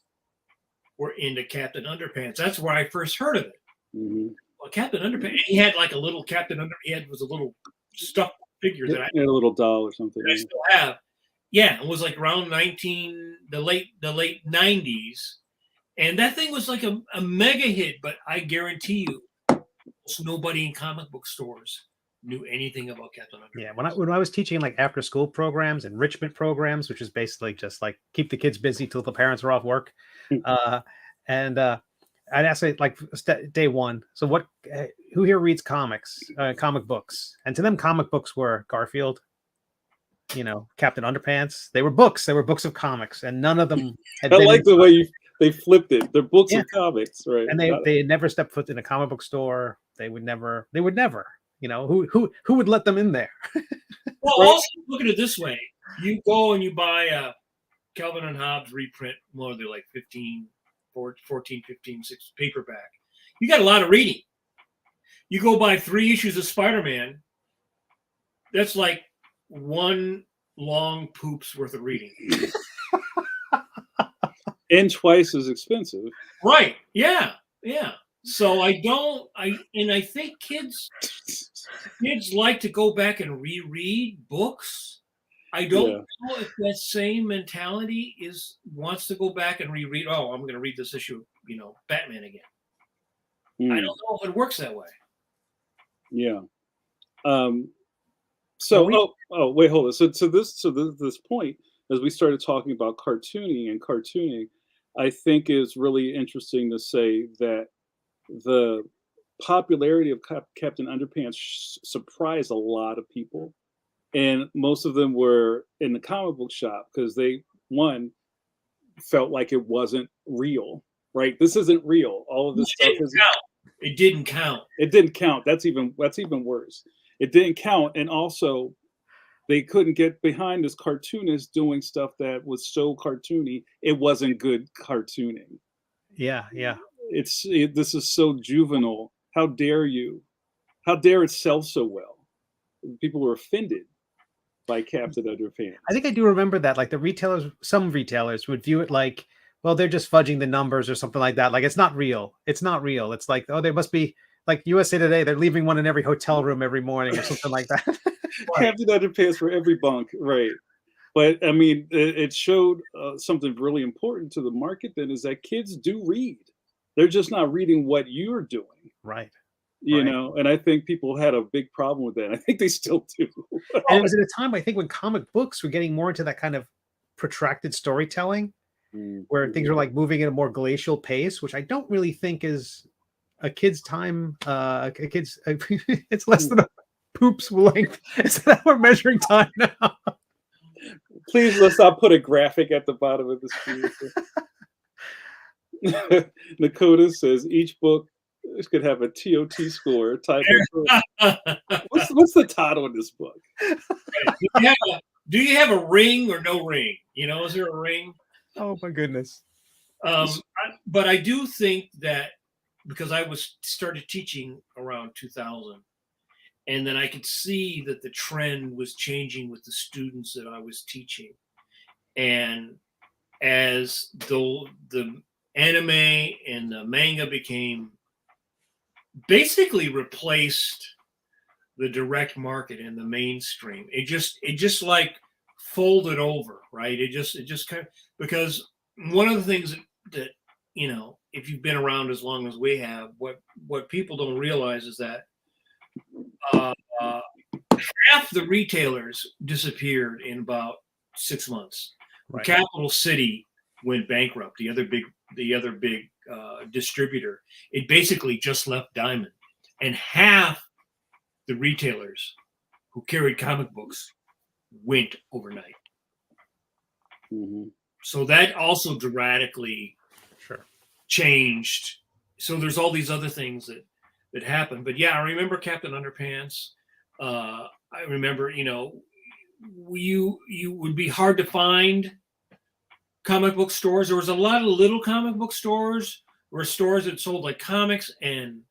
were into Captain Underpants. That's where I first heard of it.
Mm-hmm.
Well, Captain Underpants, he had like a little Captain Underpants. He was a little stuffed figure that I
had a little doll or something.
I still have. Yeah, it was like around the late 90s, and that thing was like a mega hit. But I guarantee you, nobody in comic book stores knew anything about Captain Underpants.
Yeah, when I was teaching like after school programs, enrichment programs, which is basically just like keep the kids busy till the parents are off work, and I'd ask it like day one. So what? Who here reads comics, comic books? And to them, comic books were Garfield, Captain Underpants. They were books. They were books of comics, and none of them had
I
been.
like the way they flipped it. They're books
Yeah.
of comics, right?
And they had never stepped foot in a comic book store. They would never. Who would let them in there?
Well, also look at it this way: you go and you buy a Calvin and Hobbes reprint, more they're like 14, 15, 6 paperback. You got a lot of reading. You go buy 3 issues of Spider-Man. That's like one long poop's worth of reading.
And twice as expensive.
Right. Yeah. Yeah. So I think kids like to go back and reread books. I don't know if that same mentality wants to go back and reread. Oh, I'm going to read this issue, Batman again. I don't know if it works that way.
Yeah. So wait, hold on. So this point, as we started talking about cartooning, I think is really interesting to say that the popularity of Captain Underpants surprised a lot of people, and most of them were in the comic book shop because they felt like it wasn't real. Right? This isn't real. All of this stuff isn't.
It didn't count.
It didn't count. That's even worse. It didn't count, and also they couldn't get behind this cartoonist doing stuff that was so cartoony. It wasn't good cartooning.
Yeah.
This is so juvenile. How dare you? How dare it sell so well? People were offended by Captain Underpants.
I think I do remember that. Like some retailers would view it like, well, they're just fudging the numbers or something like that. Like it's not real. It's not real. It's like, oh, there must be like USA Today. They're leaving one in every hotel room every morning or something like that.
Captain Underpants for every bunk, right? But I mean, it showed something really important to the market. Then is that kids do read. They're just not reading what you're doing,
right?
And I think people had a big problem with that. I think they still do.
And it was at a time, I think, when comic books were getting more into that kind of protracted storytelling, where things were like moving at a more glacial pace, which I don't really think is a kid's time. It's less than a poop's length. Is that we're measuring time now?
Please, let's not put a graphic at the bottom of the screen. Nakota says each book could have a TOT score type of what's the title of this book?
Do you have a ring or no ring? Is there a ring?
Oh my goodness.
But I do think that because I started teaching around 2000, and then I could see that the trend was changing with the students that I was teaching. And as the anime and the manga basically replaced the direct market and the mainstream, it just like folded over, right? It just kind of, because one of the things that if you've been around as long as we have, what people don't realize is that half the retailers disappeared in about 6 months. Right. Capital City went bankrupt. The other big distributor. It basically just left Diamond, and half the retailers who carried comic books went overnight. So that also dramatically changed. So there's all these other things that happened. But yeah, I remember Captain Underpants. I remember, you would be hard to find comic book stores. There was a lot of little comic book stores, or stores that sold like comics and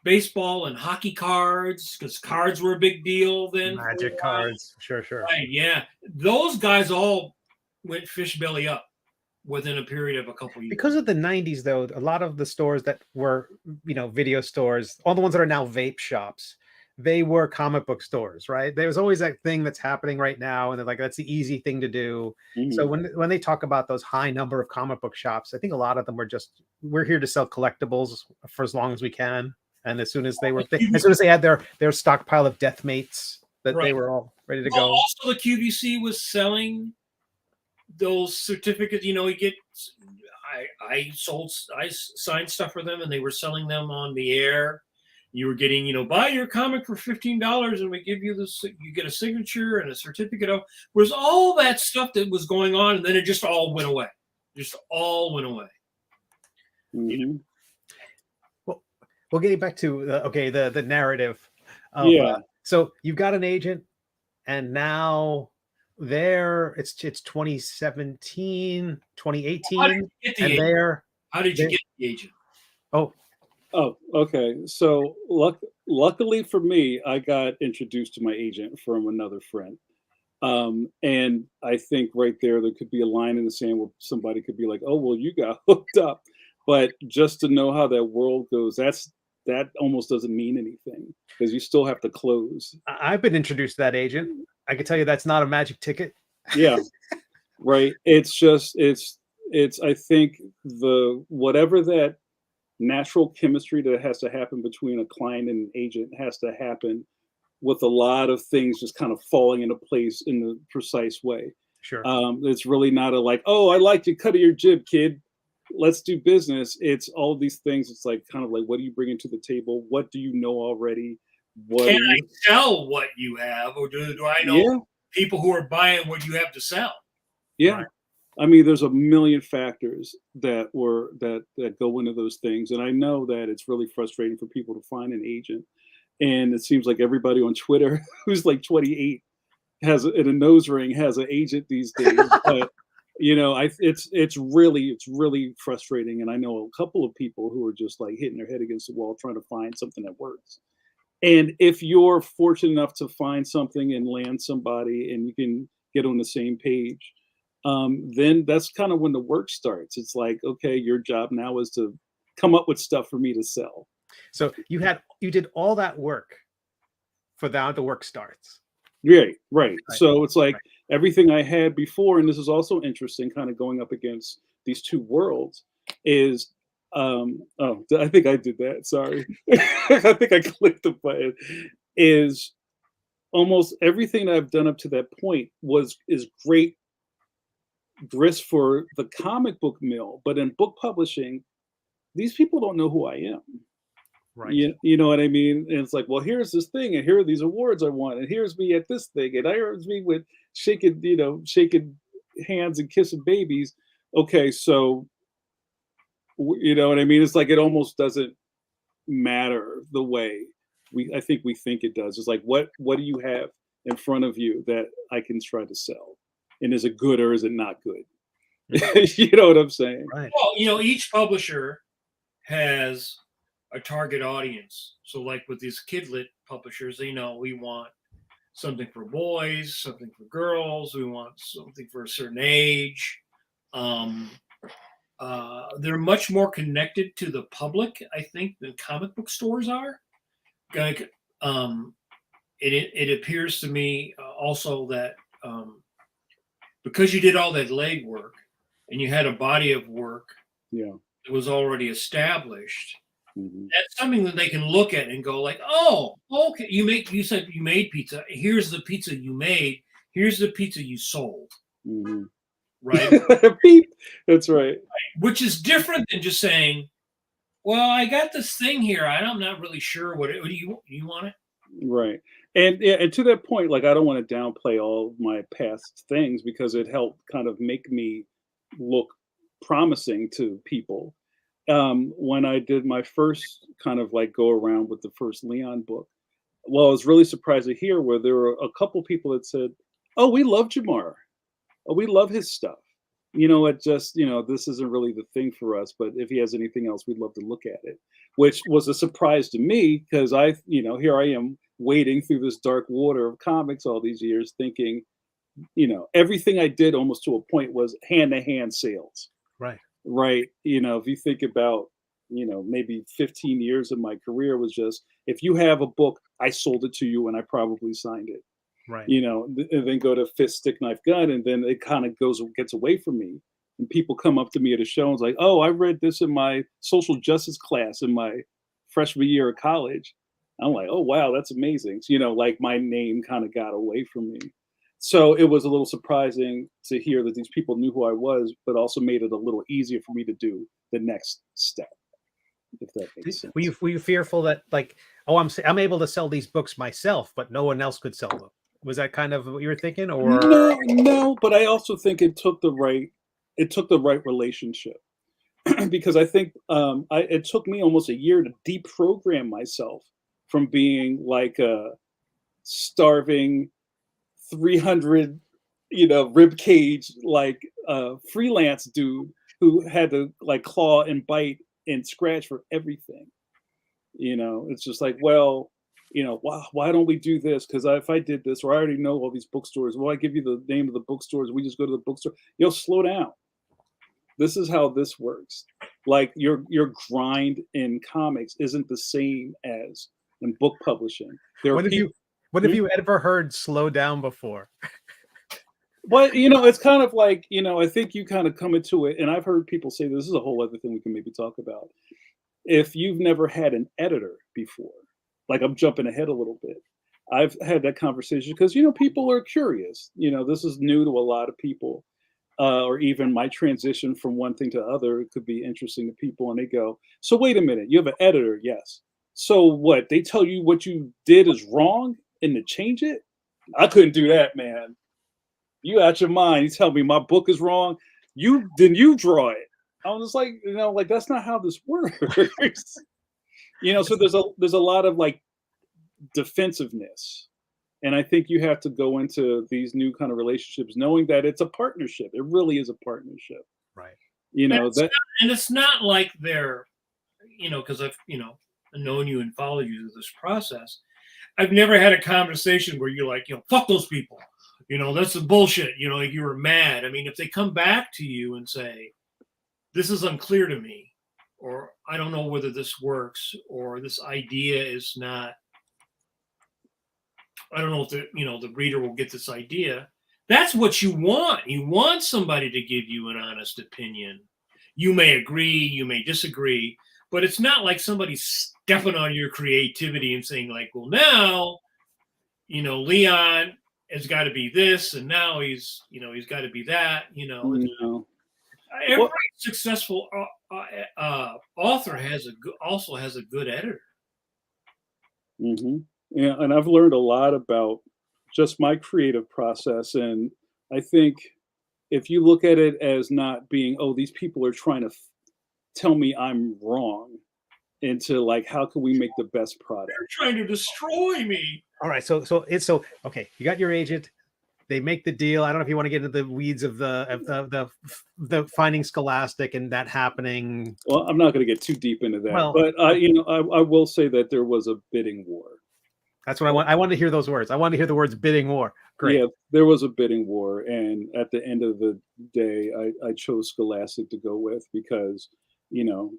baseball and hockey cards, because cards were a big deal then.
Magic cards, sure.
Right, yeah. Those guys all went fish belly up within a period of a couple years.
Because of the 90s, though, a lot of the stores that were, video stores, all the ones that are now vape shops, they were comic book stores, right? There was always that thing that's happening right now, and they're like, that's the easy thing to do. So when they talk about those high number of comic book shops, I think a lot of them were just, we're here to sell collectibles for as long as we can. And as soon as they had their stockpile of death mates, that they were all ready to go.
Also, the QVC was selling those certificates. You know, I signed stuff for them, and they were selling them on the air. You were getting, you know, buy your comic for $15, and we give you this. You get a signature and a certificate of. Was all that stuff that was going on, and then it just all went away. Just all went away.
Mm-hmm.
Well, getting back to the narrative. So you've got an agent, and now it's 2017, 2018,
How did you get the agent?
Oh, okay. So luckily for me, I got introduced to my agent from another friend. And I think right there could be a line in the sand where somebody could be like, oh, well, you got hooked up. But just to know how that world goes, that almost doesn't mean anything because you still have to close.
I've been introduced to that agent. I can tell you that's not a magic ticket.
Yeah. Right. It's just, I think whatever that natural chemistry that has to happen between a client and an agent has to happen with a lot of things just kind of falling into place in the precise way.
Sure.
It's really not a like, oh, I like you, cut of your jib, kid. Let's do business. It's all these things. It's like kind of like, what do you bring to the table? What do you know already?
Can I sell what you have, or do I know people who are buying what you have to sell?
Yeah. Right. I mean, there's a million factors that go into those things. And I know that it's really frustrating for people to find an agent. And it seems like everybody on Twitter who's like 28 has in a nose ring has an agent these days. But you know, it's really frustrating. And I know a couple of people who are just like hitting their head against the wall trying to find something that works. And if you're fortunate enough to find something and land somebody and you can get on the same page, then that's kind of when the work starts. It's like, okay, your job now is to come up with stuff for me to sell.
So you did all that work for now the work starts.
Right. So it's like everything I had before, and this is also interesting, kind of going up against these two worlds, is I think I did that. Sorry. I think I clicked the button. Is almost everything that I've done up to that point is great grist for the comic book mill, but in book publishing, these people don't know who I am.
Right.
You know what I mean? And it's like, well, here's this thing, and here are these awards I won, and here's me at this thing, and here's me with shaking hands and kissing babies. Okay, so you know what I mean? It's like it almost doesn't matter the way I think it does. It's like, what do you have in front of you that I can try to sell? And is it good or is it not good? You know what I'm saying?
Right.
Well, you know, each publisher has a target audience. So like with these kidlit publishers, they know we want something for boys, something for girls, we want something for a certain age. They're much more connected to the public, I think, than comic book stores are. Like, it appears to me also that because you did all that legwork and you had a body of work that was already established, that's something that they can look at and go like, oh, okay, you said you made pizza. Here's the pizza you made. Here's the pizza you sold. Right?
Beep. That's right.
Which is different than just saying, well, I got this thing here. I'm not really sure what do you want it?
Right. And to that point, like, I don't want to downplay all of my past things because it helped kind of make me look promising to people. When I did my first kind of like go around with the first Leon book, well, I was really surprised to hear where there were a couple people that said, oh, we love Jamar. Oh, we love his stuff. You know, it just, this isn't really the thing for us, but if he has anything else, we'd love to look at it, which was a surprise to me because here I am wading through this dark water of comics all these years thinking, everything I did almost to a point was hand-to-hand sales.
Right.
Right. If you think about, maybe 15 years of my career was just, if you have a book, I sold it to you and I probably signed it.
Right.
And then go to fist, stick, knife, gun. And then it kind of gets away from me. And people come up to me at a show and it's like, oh, I read this in my social justice class in my freshman year of college. I'm like, oh wow, that's amazing. So, like my name kind of got away from me. So it was a little surprising to hear that these people knew who I was, but also made it a little easier for me to do the next step, if that makes sense.
Were you fearful that like, oh, I'm able to sell these books myself, but no one else could sell them? Was that kind of what you were thinking, or
no? But I also think it took the right relationship. Because I think it took me almost a year to deprogram myself from being like a starving 300, rib cage, like freelance dude who had to like claw and bite and scratch for everything. It's just like, well, why don't we do this? Because if I did this, or I already know all these bookstores, well, I give you the name of the bookstores. We just go to the bookstore. Slow down. This is how this works. Like your grind in comics isn't the same as in book publishing.
When have you ever heard slow down before?
But it's kind of like, I think you kind of come into it, and I've heard people say this is a whole other thing we can maybe talk about. If you've never had an editor before, like I'm jumping ahead a little bit. I've had that conversation because people are curious. This is new to a lot of people. Or even my transition from one thing to other, it could be interesting to people, and they go, so wait a minute, you have an editor? Yes. So what, they tell you what you did is wrong and to change it? I couldn't do that, man. You out your mind. You tell me my book is wrong, you draw it. I was like, like that's not how this works. So there's a lot of like defensiveness. And I think you have to go into these new kind of relationships knowing that it's a partnership. It really is a partnership.
Right.
And it's not like they're, because I've, known you and followed you through this process. I've never had a conversation where you're like, fuck those people. That's the bullshit. Like you were mad. I mean, if they come back to you and say, this is unclear to me, or I don't know whether this works, or this idea is not, I don't know if the reader will get this idea. That's what you want. You want somebody to give you an honest opinion. You may agree, you may disagree, but it's not like somebody stepping on your creativity and saying like, well, now, Leon has got to be this, and now he's got to be that. Every successful author also has a good editor.
Mm-hmm. Yeah, and I've learned a lot about just my creative process. And I think if you look at it as not being, oh, these people are trying to tell me I'm wrong, into like, how can we make the best product?
They're trying to destroy me.
All right. So okay. You got your agent. They make the deal. I don't know if you want to get into the weeds of the finding Scholastic and that happening.
Well, I'm not going to get too deep into that, but I will say that there was a bidding war.
That's what I want. I wanted to hear those words. I wanted to hear the words bidding war. Great.
Yeah, there was a bidding war. And at the end of the day, I chose Scholastic to go with because,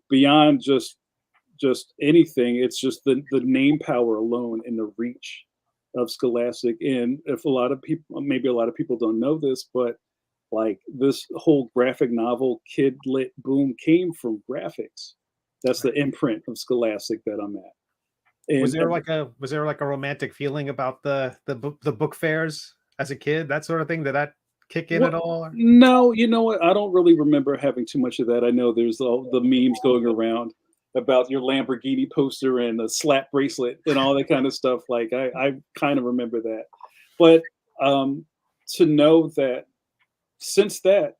beyond just anything, it's just the name power alone and the reach of Scholastic. And if maybe a lot of people don't know this, but like this whole graphic novel kid lit boom came from graphics. That's the imprint of Scholastic that I'm at. And
was there like a romantic feeling about the book fairs as a kid, that sort of thing? Did that kick in at all?
No, you know what? I don't really remember having too much of that. I know there's all the memes going around about your Lamborghini poster and the slap bracelet and all that kind of stuff. Like I kind of remember that, but to know that since that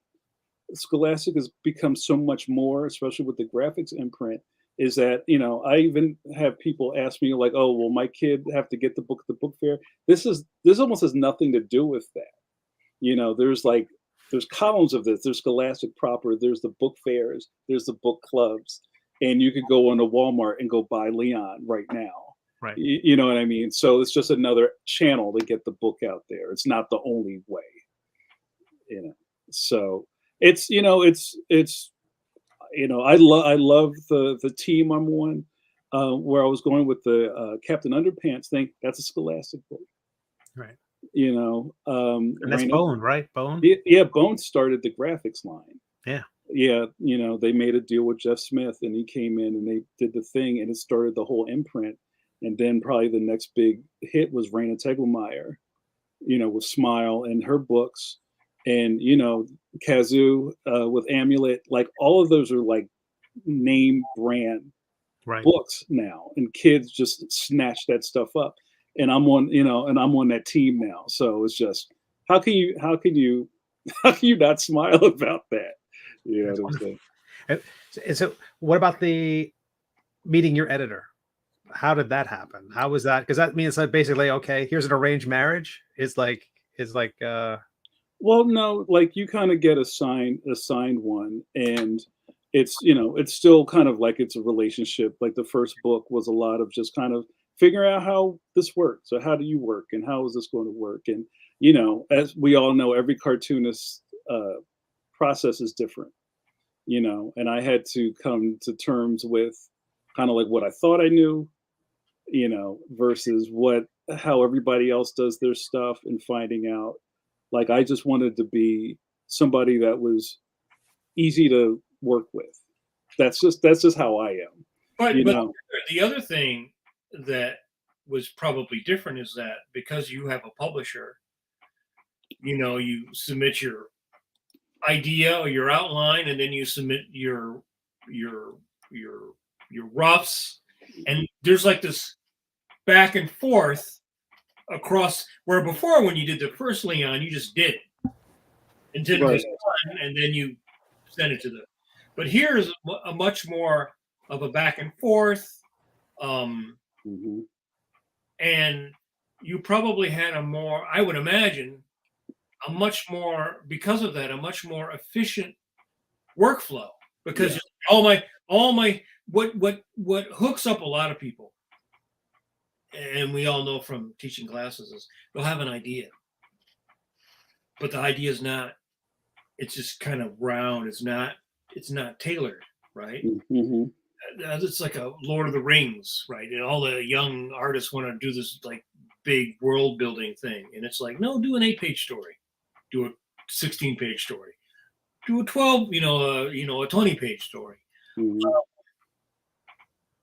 Scholastic has become so much more, especially with the graphics imprint, is that, I even have people ask me like, oh, will my kid have to get the book at the book fair? This almost has nothing to do with that. There's columns of this. There's Scholastic proper. There's the book fairs. There's the book clubs. And you could go into Walmart and go buy Leon right now.
Right.
You know what I mean? So it's just another channel to get the book out there. It's not the only way. So it's I love the team I'm on. Where I was going with the Captain Underpants thing, that's a Scholastic book.
Right.
And
that's Bone, right? Bone?
Yeah, Bone started the graphics line.
Yeah.
Yeah, they made a deal with Jeff Smith, and he came in and they did the thing, and it started the whole imprint. And then probably the next big hit was Raina Tegelmeier, with Smile and her books, and Kazoo with Amulet. Like all of those are like name brand
Right.
books now, and kids just snatch that stuff up. And I'm on that team now. So it's just how can you how can you not smile about that? You know
That's
what I'm
wonderful.
saying?
So what about the meeting your editor? How did that happen? How was that? Because that means like basically, okay, here's an arranged marriage. It's like
Well, no, like you kind of get assigned one, and it's still kind of like it's a relationship. Like the first book was a lot of just kind of figuring out how this works. So how do you work, and how is this going to work? And as we all know, every cartoonist process is different. And I had to come to terms with kind of like what I thought I knew, versus how everybody else does their stuff, and finding out. Like I just wanted to be somebody that was easy to work with. That's just how I am.
But
You know.
the other thing that was probably different is that because you have a publisher, you submit your idea or your outline, and then you submit your your your roughs, and there's like this back and forth across where before when you did the first Leon, you just did it until it
Right.
was done, and then you send it to them. But here is a much more of a back and forth,
Hmm.
and you probably had I would imagine, a much more because of that, a much more efficient workflow because
Yeah.
all my what hooks up a lot of people, and we all know from teaching classes, is they'll have an idea, but the idea is not. It's just kind of round. It's not tailored, right?
Hmm.
It's like a Lord of the Rings, right? And all the young artists want to do this like big world building thing, and it's like, no, do an 8-page story, do a 16-page story, do a 12, a 20-page story.
Hmm.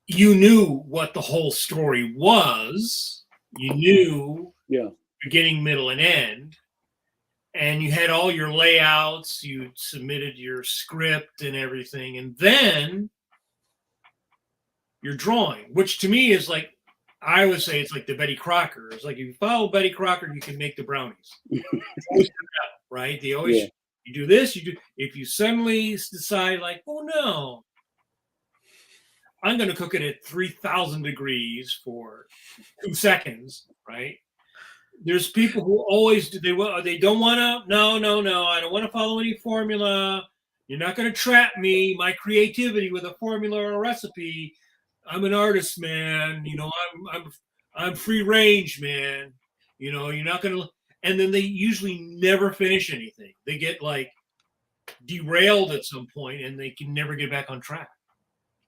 You knew what the whole story was. You knew
Yeah.
beginning, middle, and end, and you had all your layouts. You submitted your script and everything, and then your drawing, which to me is like, I would say it's like the Betty Crocker. It's like if you follow Betty Crocker, you can make the brownies. Right? They always
Yeah.
you do this, you do. If you suddenly decide like, oh no, I'm going to cook it at 3,000 degrees for 2 seconds, right? There's people who always do. They don't want to. No, no, no. I don't want to follow any formula. You're not going to trap me, my creativity, with a formula or a recipe. I'm an artist, man. I'm free range, man. You're not going to. And then they usually never finish anything. They get like derailed at some point, and they can never get back on track.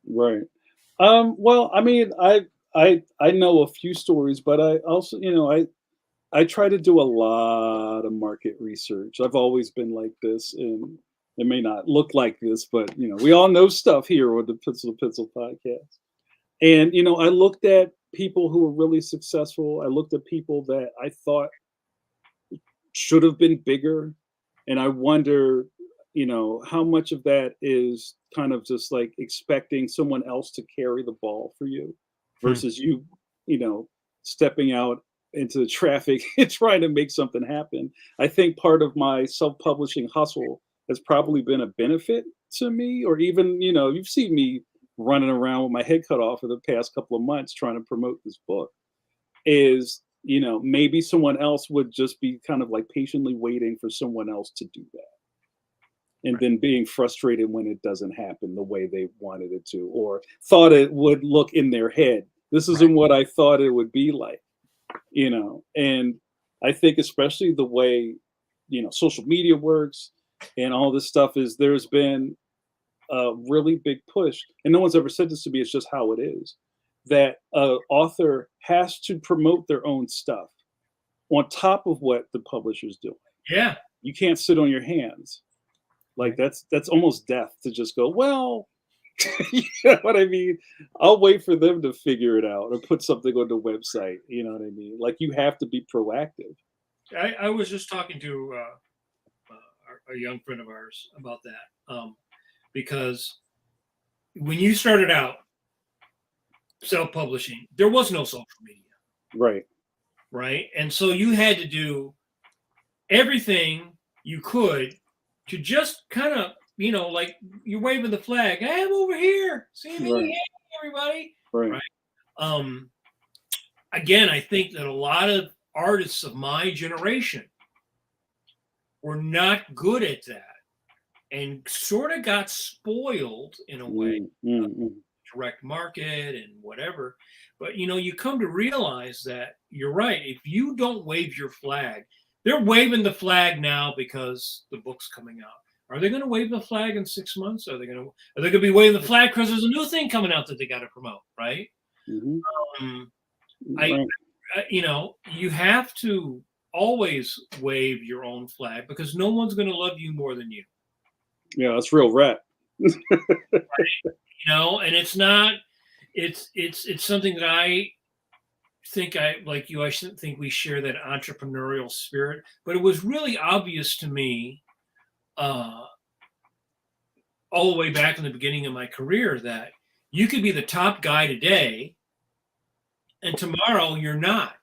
Right. Well, I mean, I know a few stories, but I also, I try to do a lot of market research. I've always been like this, and it may not look like this, but we all know stuff here with the Pencil to Pencil podcast. And I looked at people who were really successful. I looked at people that I thought should have been bigger, and I wonder, how much of that is kind of just like expecting someone else to carry the ball for you
Hmm.
versus you stepping out into the traffic and trying to make something happen. I think part of my self-publishing hustle has probably been a benefit to me, or even, you've seen me running around with my head cut off for the past couple of months trying to promote this book. Is maybe someone else would just be kind of like patiently waiting for someone else to do that, and
Right.
then being frustrated when it doesn't happen the way they wanted it to, or thought it would look in their head. This
Right.
isn't what I thought it would be like. And I think especially the way social media works and all this stuff, is there's been a really big push, and no one's ever said this to me, it's just how it is, that a author has to promote their own stuff on top of what the publisher's doing.
Yeah.
You can't sit on your hands. Like that's almost death to just go, well, you know what I mean? I'll wait for them to figure it out or put something on the website. You know what I mean? Like you have to be proactive.
I was just talking to a young friend of ours about that because when you started out self-publishing, there was no social media, right? And so you had to do everything you could to just kind of, like you're waving the flag. Hey, I'm over here. See me, hey, everybody.
Right.
Again, I think that a lot of artists of my generation were not good at that and sort of got spoiled in a way, direct market and whatever. But, you come to realize that you're right. If you don't wave your flag, they're waving the flag now because the book's coming out. Are they going to wave the flag in 6 months? Are they going to be waving the flag because there's a new thing coming out that they got to promote, right? You have to always wave your own flag because no one's going to love you more than you.
Yeah, that's real rap.
Right? And it's not. It's something that I think like you. I think we share that entrepreneurial spirit, but it was really obvious to me, all the way back in the beginning of my career, that you could be the top guy today, and tomorrow you're not.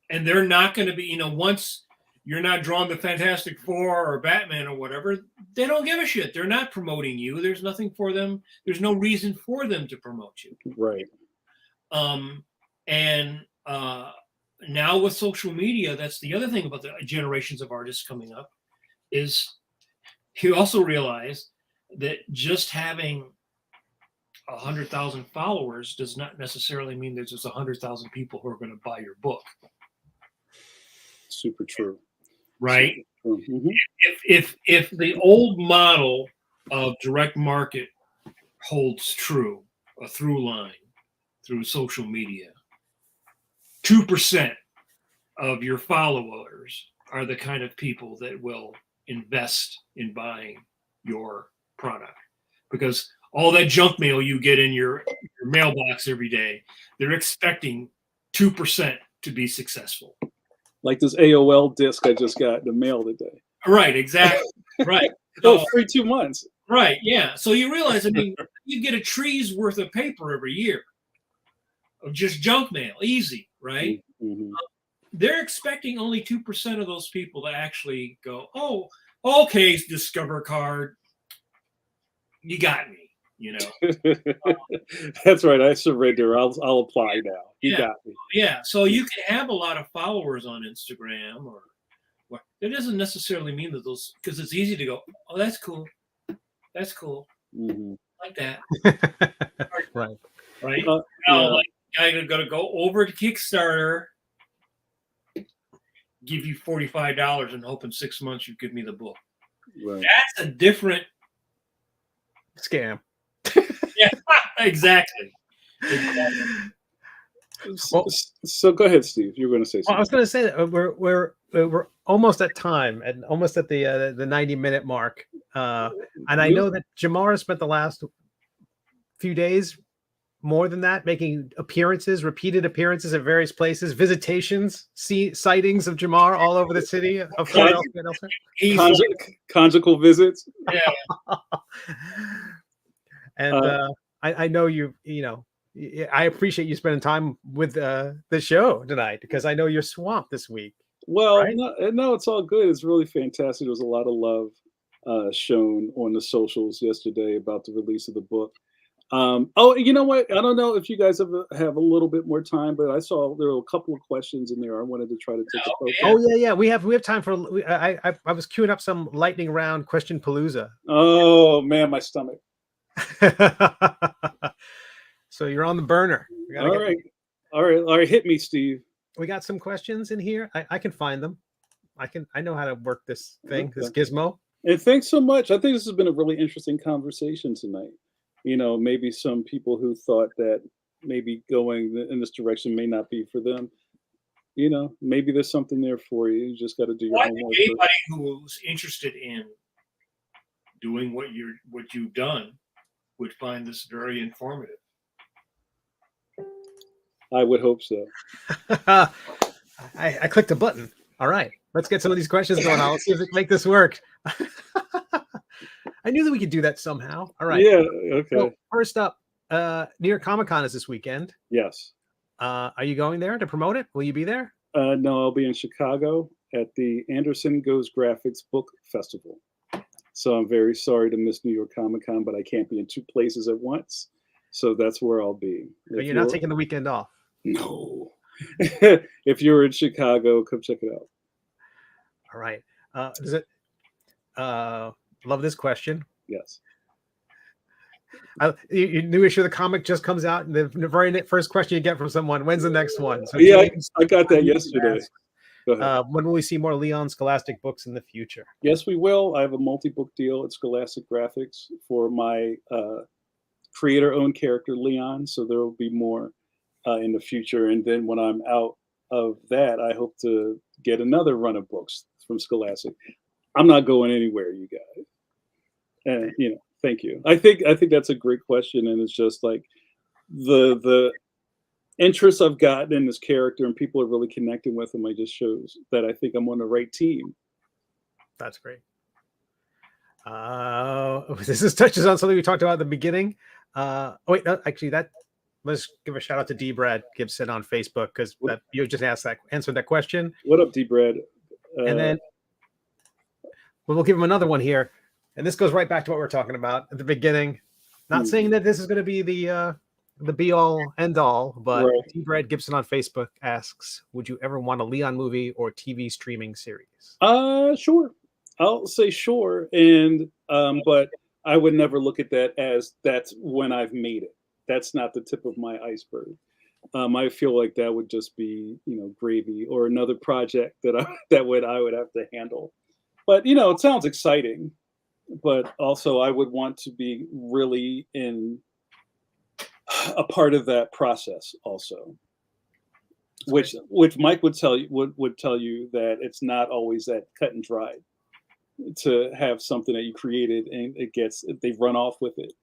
And they're not going to be, once you're not drawing the Fantastic Four or Batman or whatever, they don't give a shit. They're not promoting you. There's nothing for them. There's no reason for them to promote you.
Right.
And now with social media, that's the other thing about the generations of artists coming up, is you also realize that just having 100,000 followers does not necessarily mean there's just 100,000 people who are going to buy your book.
Super true.
Right?
Super true.
If the old model of direct market holds true, a through line through social media, 2% of your followers are the kind of people that will invest in buying your product, because all that junk mail you get in your mailbox every day, they're expecting 2% to be successful.
Like this AOL disc I just got in the mail today.
Right, exactly. Right.
So, free 2 months.
Right, yeah. So you realize, you get a tree's worth of paper every year of just junk mail, easy, right?
Mm-hmm.
They're expecting only 2% of those people to actually go, oh, okay, Discover card, you got me.
That's right. I surrender. I'll apply now. You got me.
Yeah. So you can have a lot of followers on Instagram, or what. That doesn't necessarily mean that those, because it's easy to go, oh, that's cool. That's cool.
Mm-hmm.
Like that.
Right.
Right.
Yeah.
Like, I'm going to go over to Kickstarter, give you $45 and hope in 6 months you give me the book.
Right.
That's a different
scam.
Yeah, exactly.
Well, so go ahead, Steve. You were going to say something.
Well, I was going to say that we're almost at time, and almost at the 90-minute mark. And I know that Jamar has spent the last few days, more than that, making repeated appearances at various places, visitations, sightings of Jamar all over the city of Philadelphia.
Conjugal visits.
Yeah.
And I know I appreciate you spending time with the show tonight, because I know you're swamped this week.
Well,
right?
no, it's all good. It's really fantastic. There was a lot of love shown on the socials yesterday about the release of the book. Oh, you know what? I don't know if you guys have a little bit more time, but I saw there were a couple of questions in there. I wanted to try to take a poke.
Oh yeah, we have time for. I was queuing up some lightning round question palooza.
Oh man, my stomach.
So you're on the burner.
All right. Hit me, Steve.
We got some questions in here. I can find them. I know how to work this thing, this gizmo.
And thanks so much. I think this has been a really interesting conversation tonight. Maybe some people who thought that maybe going in this direction may not be for them. Maybe there's something there for you. You just got to do your homework.
Anybody who's interested in doing what you've done would find this very informative.
I would hope so.
I clicked a button. All right, let's get some of these questions going on. Let's see if we can make this work. I knew that we could do that somehow. All right.
Yeah. Okay.
So first up, New York Comic Con is this weekend.
Yes.
Are you going there to promote it? Will you be there?
No, I'll be in Chicago at the Anderson Goes Graphics Book Festival. So I'm very sorry to miss New York Comic Con, but I can't be in two places at once. So that's where I'll be.
But you're not taking the weekend off.
No. If you're in Chicago, come check it out.
All right. Does it? Love this question.
Yes.
Your new issue of the comic just comes out, and the very first question you get from someone, when's the next one? So
yeah, I got that yesterday.
Go ahead. When will we see more Leon Scholastic books in the future?
Yes, we will. I have a multi-book deal at Scholastic Graphix for my creator-owned character, Leon, so there will be more in the future. And then when I'm out of that, I hope to get another run of books from Scholastic. I'm not going anywhere, you guys. And, you know, thank you. I think that's a great question, and it's just like the interest I've gotten in this character, and people are really connecting with him. I just shows that I think I'm on the right team.
That's great. This touches on something we talked about at the beginning. Wait, no, actually, let's give a shout out to D. Brad Gibson on Facebook, because you just answered that question.
What up, D. Brad?
And then we'll give him another one here. And this goes right back to what we were talking about at the beginning. Not saying that this is going to be the be all end all, but right. D. Brad Gibson on Facebook asks, would you ever want a Leon movie or TV streaming series?
Sure. I'll say sure. And but I would never look at that as that's when I've made it. That's not the tip of my iceberg. I feel like that would just be, gravy or another project that I would have to handle. But it sounds exciting. But also, I would want to be really in a part of that process, also. Which Mike would tell you that it's not always that cut and dried to have something that you created and they run off with it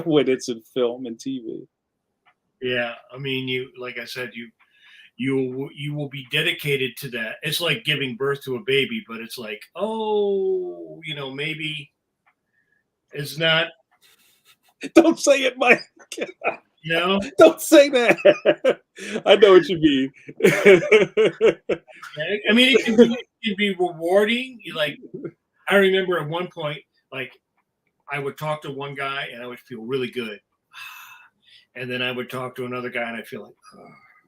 when it's in film and TV.
Yeah, I mean, like I said, you will be dedicated to that. It's like giving birth to a baby, but it's like, maybe it's not.
Don't say it, Mike. Don't say that. I know what you mean.
I mean, it can be rewarding. I remember at one point, I would talk to one guy and I would feel really good, and then I would talk to another guy and I feel like,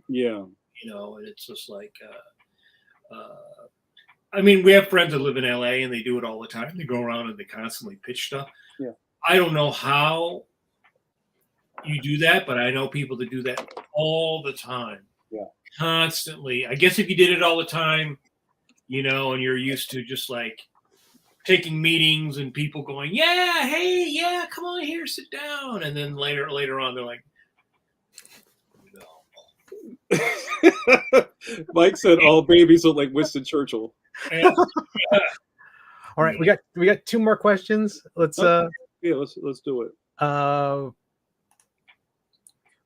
yeah.
And it's just like, I mean, we have friends that live in LA and they do it all the time. They go around and they constantly pitch stuff.
Yeah.
I don't know how you do that, but I know people that do that all the time.
Yeah.
Constantly. I guess if you did it all the time, and you're used to just like taking meetings and people going, yeah, hey, yeah, come on here, sit down. And then later on, they're like,
Mike said all babies look like Winston Churchill.
Yeah.
All right, we got two more questions. Let's
do it.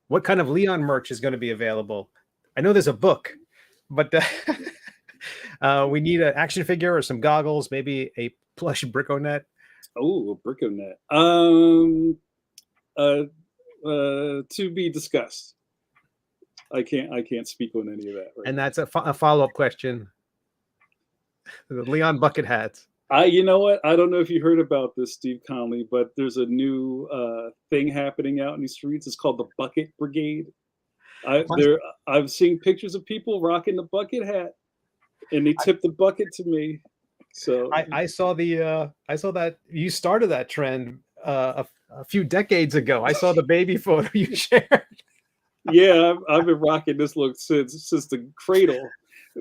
What kind of Leon merch is going to be available? I know there's a book, but we need an action figure or some goggles, maybe a plush Brickonet.
Oh, a Brickonet. To be discussed. I can't speak on any of that. Right
and that's a follow-up question. The Leon bucket hats.
You know what? I don't know if you heard about this, Steve Conley, but there's a new thing happening out in the streets. It's called the Bucket Brigade. I've seen pictures of people rocking the bucket hat, and they tip the bucket to me. So
I saw that you started that trend a few decades ago. I saw the baby photo you shared.
Yeah, I've been rocking this look since the cradle.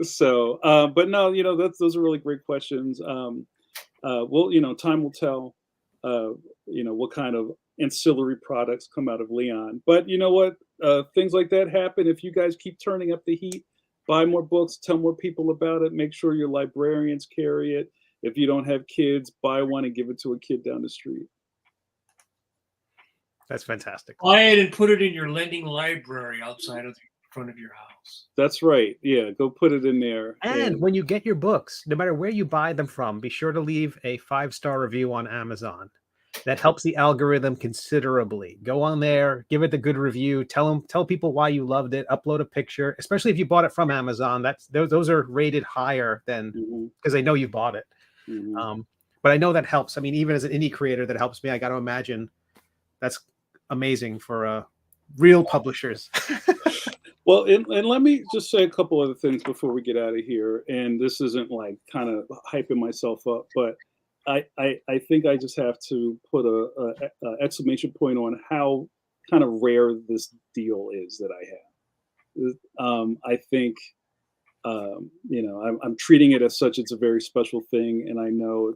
So, but no, those are really great questions. Well, time will tell. What kind of ancillary products come out of Leon. But you know what? Things like that happen if you guys keep turning up the heat. Buy more books, tell more people about it. Make sure your librarians carry it. If you don't have kids, buy one and give it to a kid down the street.
That's fantastic.
Buy it and put it in your lending library outside of the front of your house.
That's right. Yeah, go put it in there.
And when you get your books, no matter where you buy them from, be sure to leave a 5-star review on Amazon. That helps the algorithm considerably. Go on there, give it a good review, tell people why you loved it, upload a picture, especially if you bought it from Amazon. Those are rated higher than because they know you bought it. But I know that helps. I mean, even as an indie creator, that helps me. I got to imagine that's amazing for real publishers.
Well, and let me just say a couple other things before we get out of here. And this isn't like kind of hyping myself up, but I think I just have to put a exclamation point on how kind of rare this deal is that I have. I think, I'm treating it as such. It's a very special thing. And I know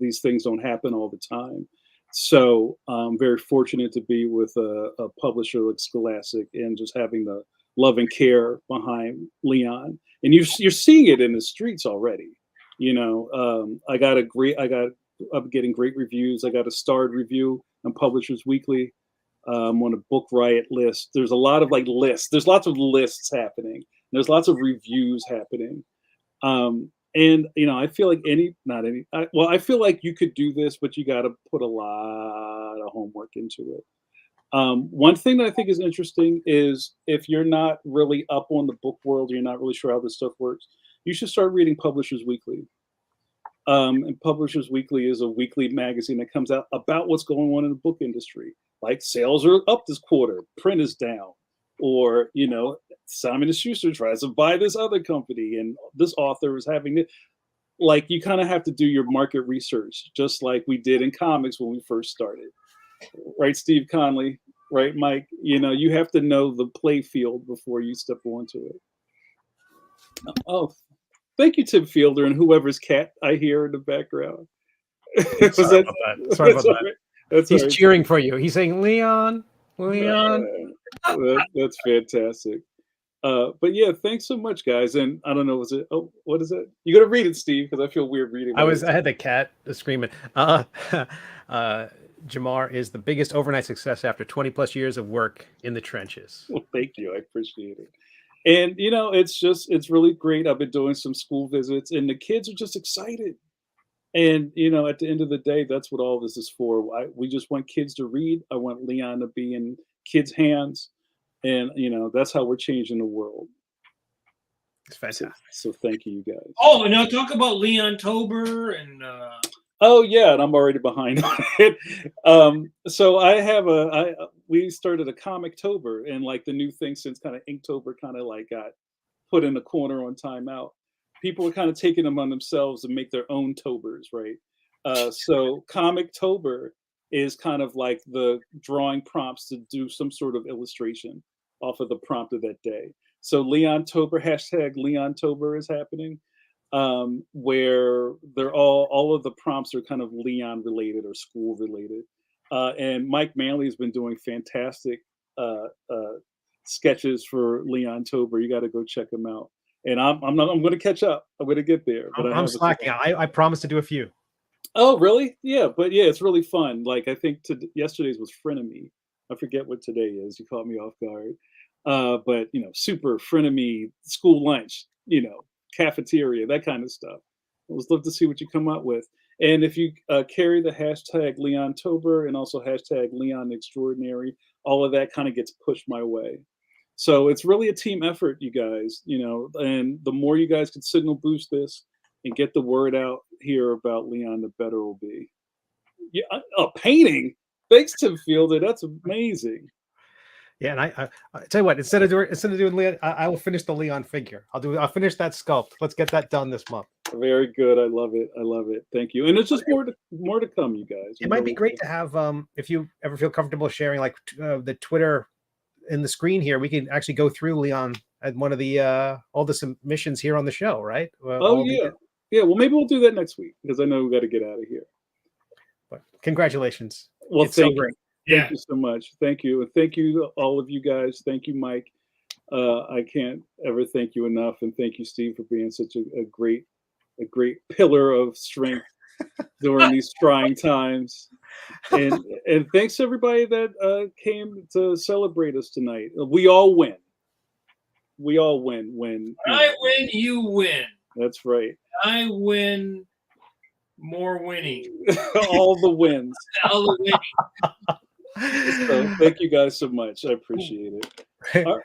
these things don't happen all the time. So I'm very fortunate to be with a publisher like Scholastic and just having the love and care behind Leon. And you're seeing it in the streets already. I'm getting great reviews. I got a starred review on Publishers Weekly. I'm on a Book Riot list. There's a lot of lists. There's lots of lists happening. There's lots of reviews happening. And I feel like I feel like you could do this, but you got to put a lot of homework into it. One thing that I think is interesting is if you're not really up on the book world, you're not really sure how this stuff works, you should start reading Publishers Weekly. And Publishers Weekly is a weekly magazine that comes out about what's going on in the book industry. Like sales are up this quarter, print is down, or Simon & Schuster tries to buy this other company, and this author is having it. Like you kind of have to do your market research, just like we did in comics when we first started. Right, Steve Conley, right, Mike? You have to know the play field before you step onto it. Oh, thank you, Tim Fielder, and whoever's cat I hear in the background.
Sorry about that. Sorry about that.
Right.
He's cheering for you. He's saying, Leon.
That's fantastic. But yeah, thanks so much, guys. And I don't know, what is it? You got to read it, Steve, because I feel weird reading.
I had the cat screaming. Jamar is the biggest overnight success after 20 plus years of work in the trenches.
Well, thank you. I appreciate it. And, it's really great. I've been doing some school visits and the kids are just excited. And, at the end of the day, that's what all this is for. We just want kids to read. I want Leon to be in kids' hands. And, that's how we're changing the world.
It's fantastic.
So thank you guys.
Oh, and now talk about Leon Tober and...
Oh yeah, and I'm already behind on it. So we started a Comic-tober, and the new thing since kind of Inktober kind of got put in the corner on timeout. People are kind of taking them on themselves and make their own tobers, right? So Comic-tober is kind of like the drawing prompts to do some sort of illustration off of the prompt of that day. So Leon Tober, hashtag Leon Tober is happening. Where they're all of the prompts are kind of Leon related or school related. And Mike Manley has been doing fantastic sketches for Leon Tober. You got to go check him out. And I'm going to catch up. I'm going to get there. But
I'm slacking. I promise to do a few.
Oh, really? Yeah. But yeah, it's really fun. I think yesterday's was Frenemy. I forget what today is. You caught me off guard. But super frenemy school lunch, cafeteria, that kind of stuff. I would love to see what you come up with. And if you carry the hashtag Leon Tober and also hashtag Leon Extraordinary, all of that kind of gets pushed my way. So it's really a team effort, you guys, and the more you guys can signal boost this and get the word out here about Leon, the better it'll be. Yeah, a painting. Thanks, Tim Fielder. That's amazing.
Yeah, and I tell you what, instead of doing Leon, I will finish the Leon figure. I'll finish that sculpt. Let's get that done this month.
Very good. I love it. Thank you. And it's just more to come, you guys.
It might be great to have if you ever feel comfortable sharing the Twitter in the screen here, we can actually go through Leon at one of the all the submissions here on the show, right?
Yeah. Well, maybe we'll do that next week because I know we got to get out of here.
But congratulations.
Well,
it's so great.
Thank you so much. Thank you. And thank you, all of you guys. Thank you, Mike. I can't ever thank you enough. And thank you, Steve, for being such a great a great pillar of strength during these trying times. And thanks to everybody that came to celebrate us tonight. We all win. We all win when
I win, you win.
That's right.
I win more winning.
All the wins.
All the winning.
So thank you guys so much. I appreciate it. All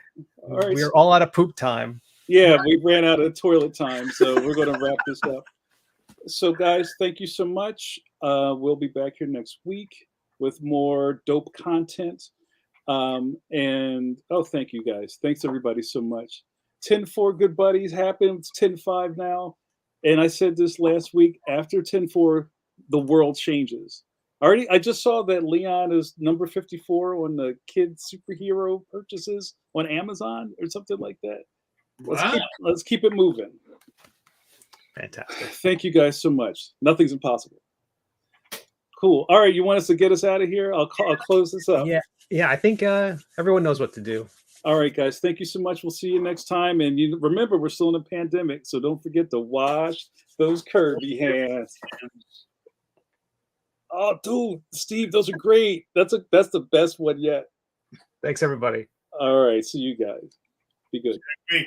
right.
We're all out of poop time.
Yeah, we ran out of toilet time, so we're going to wrap this up. So, guys, thank you so much. We'll be back here next week with more dope content. And thank you guys. Thanks everybody so much. 10-4 good buddies happened. It's 10-5 now. And I said this last week, after 10-4, the world changes. I just saw that Leon is number 54 on the kid superhero purchases on Amazon or something like that.
Wow.
Let's keep it moving.
Fantastic.
Thank you guys so much. Nothing's impossible. Cool. All right, you want us to get us out of here? I'll close this up.
Yeah. I think everyone knows what to do.
All right, guys. Thank you so much. We'll see you next time. And you remember, we're still in a pandemic, so don't forget to wash those curvy hands. Oh, dude, Steve, those are great. That's the best one yet.
Thanks, everybody.
All right, see you guys. Be good.
Great.